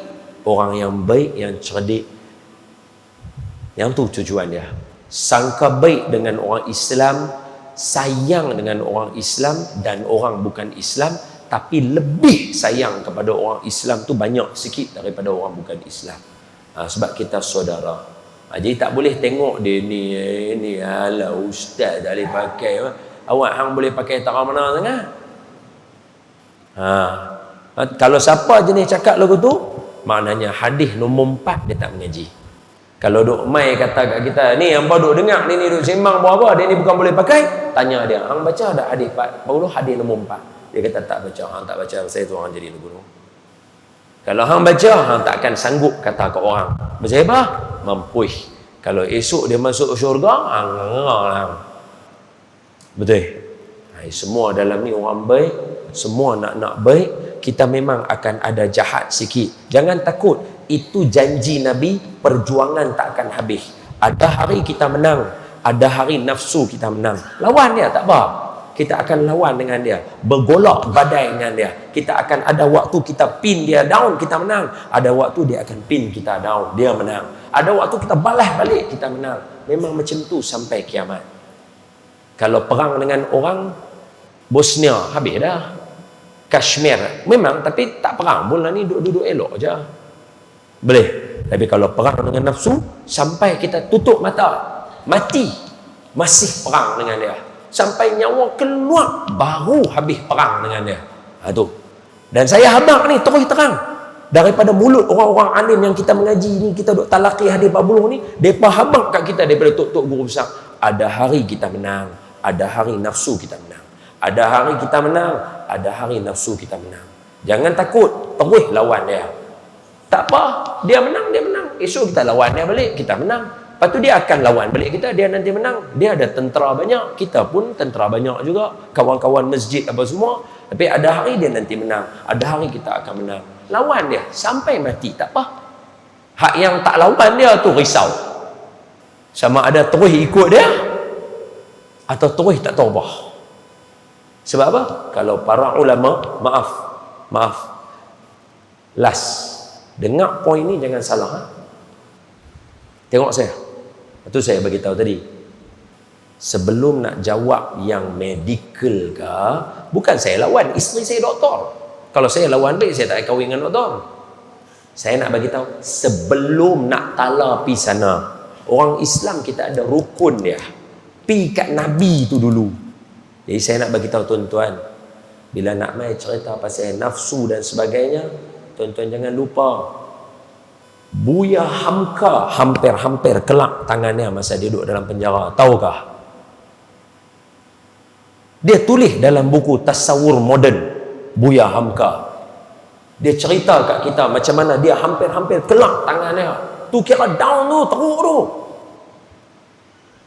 Speaker 1: orang yang baik, yang cerdik. Yang tu tujuan dia. Sangka baik dengan orang Islam, sayang dengan orang Islam dan orang bukan Islam, tapi lebih sayang kepada orang Islam tu banyak sikit daripada orang bukan Islam. Sebab kita saudara. Jadi tak boleh tengok dia ni alah ustaz tak boleh pakai. Awak hang boleh pakai tara mana sangat? Kalau siapa jenis cakap lagu tu, maknanya hadis nombor 4 dia tak mengaji. Kalau duk mai kata kat kita, ni hangpa duk dengar ni duk sembang buat apa, dia ni bukan boleh pakai, tanya dia, hang baca dak hadis 40 hadis nombor 4? Dia kata tak baca. Hang tak baca, saya tu orang jadi guru. Kalau hang baca, hang tak akan sanggup kata ke orang. Macam apa? Mampuih. Kalau esok dia masuk syurga, hang ngarang. Betul? Semua dalam ni orang baik, semua nak baik. Kita memang akan ada jahat sikit. Jangan takut. Itu janji Nabi, perjuangan tak akan habis. Ada hari kita menang, ada hari nafsu kita menang. Lawan dia tak apa. Kita akan lawan dengan dia, bergolak badai dengan dia. Kita akan ada waktu kita pin dia down, kita menang. Ada waktu dia akan pin kita down, dia menang. Ada waktu kita balas balik, kita menang. Memang macam tu sampai kiamat. Kalau perang dengan orang Bosnia, habis dah. Kashmir memang, tapi tak perang pun lah ni, duduk elok je. Boleh. Tapi kalau perang dengan nafsu, sampai kita tutup mata, mati, masih perang dengan dia. Sampai nyawa keluar, baru habis perang dengan dia. Tu. Dan saya habaq ni terus terang, daripada mulut orang-orang alim yang kita mengaji ni, kita duk talaqi hadis 40 ni, depa habaq kat kita daripada tok-tok guru besar. Ada hari kita menang, ada hari nafsu kita menang. Ada hari kita menang, ada hari nafsu kita menang. Jangan takut, terus lawan dia. Tak apa, dia menang, dia menang. Esok kita lawan dia balik, kita menang. Lepas tu dia akan lawan balik kita, dia nanti menang. Dia ada tentera banyak, kita pun tentera banyak juga, kawan-kawan masjid apa semua. Tapi ada hari dia nanti menang, ada hari kita akan menang. Lawan dia sampai mati, tak apa. Hak yang tak lawan dia tu risau, sama ada terus ikut dia atau terus tak taubah. Sebab apa? Kalau para ulama, maaf last, dengar poin ni jangan salah. Tengok saya. Itu saya bagi tahu tadi. Sebelum nak jawab yang medical ke, bukan saya lawan, isteri saya doktor. Kalau saya lawan baik, saya tak kahwin dengan doktor. Saya nak bagi tahu, sebelum nak tala pi sana, orang Islam kita ada rukun dia. Pi kat Nabi tu dulu. Jadi saya nak bagi tahu tuan-tuan, bila nak mai cerita pasal nafsu dan sebagainya, tuan-tuan jangan lupa, Buya Hamka hampir-hampir kelak tangannya masa dia duduk dalam penjara. Tahukah? Dia tulis dalam buku Tasawur Moden, Buya Hamka. Dia cerita kat kita macam mana dia hampir-hampir kelak tangannya. Tu kira down tu, teruk tu.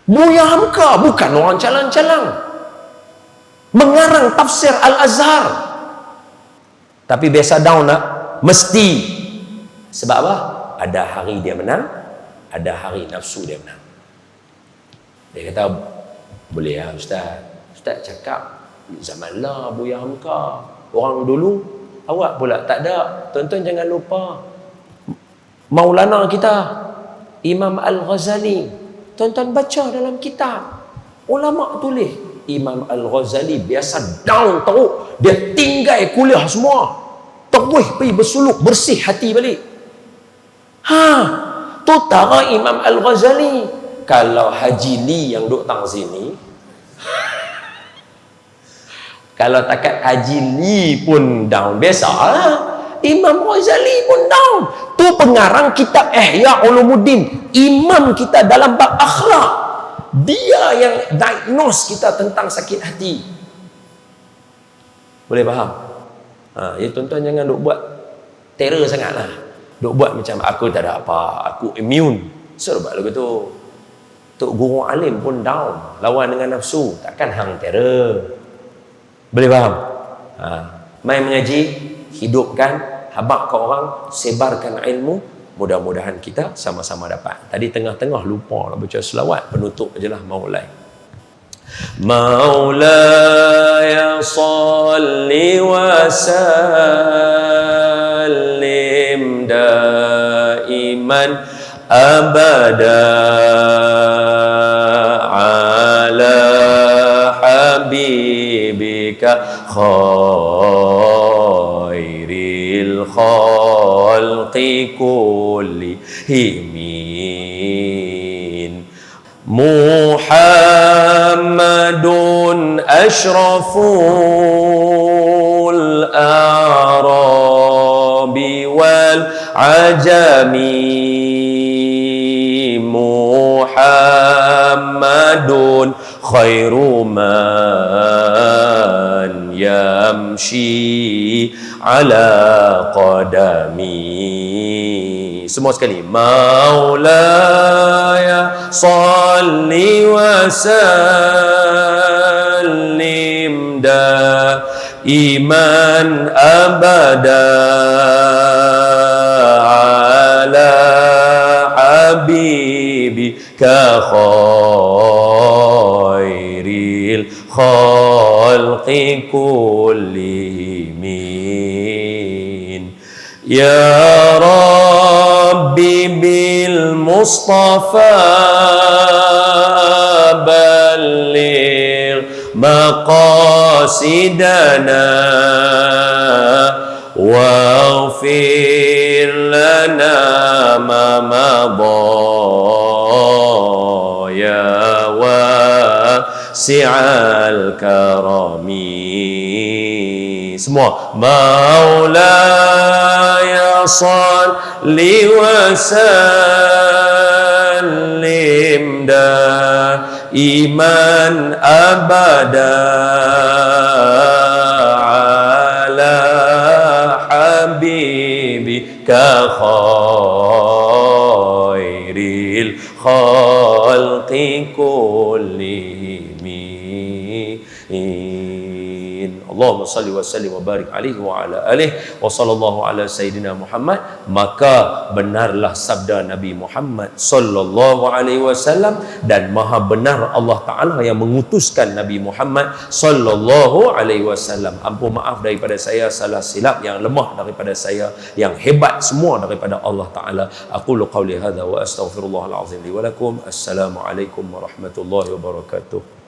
Speaker 1: Buya Hamka bukan orang calang-calang. Mengarang tafsir Al-Azhar. Tapi biasa down tak? Mesti. Sebab apa? Ada hari dia menang, ada hari nafsu dia menang. Dia kata, boleh ya Ustaz, Ustaz cakap zaman lah Buya Hamka, orang dulu, awak pula tak ada. Tuan-tuan jangan lupa Maulana kita Imam Al-Ghazali. Tuan-tuan baca dalam kitab, ulama tulis Imam Al-Ghazali biasa down teruk, dia tinggal kuliah semua, terus pergi bersuluk, bersih hati balik. Tu tara Imam Al-Ghazali. Kalau Haji Li yang duk tang sini, kalau takat Haji Li pun down, biasalah Imam Ghazali pun down. Tu pengarang kitab Ihya Ulumuddin, imam kita dalam bab akhlak. Dia yang diagnose kita tentang sakit hati. Boleh faham? Ya tuan-tuan jangan duk buat terror sangatlah. Duk buat macam aku tak ada apa, aku immune. Sebab lagu tu Tok Guru Alim pun down, lawan dengan nafsu, takkan hang terror. Boleh faham? Main mengaji, hidupkan, habaq ke orang, sebarkan ilmu. Mudah-mudahan kita sama-sama dapat. Tadi tengah-tengah lupa nak baca selawat, penutup ajalah Maulai. Maulaya salli wa sallim daiman abada ala habibika khairil khalqi kullihim Muhammadun ashraful a'rabi wal ajami Muhammadun khairu man yamshi ala qadami. Semua sekali. Maulaya salli wa sallim daiman abada ala habibika khairil khalqi kullihim. Ya Rabbi bil Mustafa balligh maqasidana waghfir lana ma madha ya wasi'al karami. Semua. Maulaya salli wa sallim daiman abada ala habibika khairil khalqi kullihim. Allahumma salli wa sallim wa barik alaihi wa ala alihi wa sallallahu ala sayyidina Muhammad. Maka benarlah sabda Nabi Muhammad sallallahu alaihi wasallam, dan maha benar Allah Ta'ala yang mengutuskan Nabi Muhammad sallallahu alaihi wasallam. Ampun maaf daripada saya, salah silap yang lemah daripada saya, yang hebat semua daripada Allah Ta'ala. Aqulu qawli hadha wa astaghfirullahal azim li wa lakum. Assalamualaikum warahmatullahi wabarakatuh.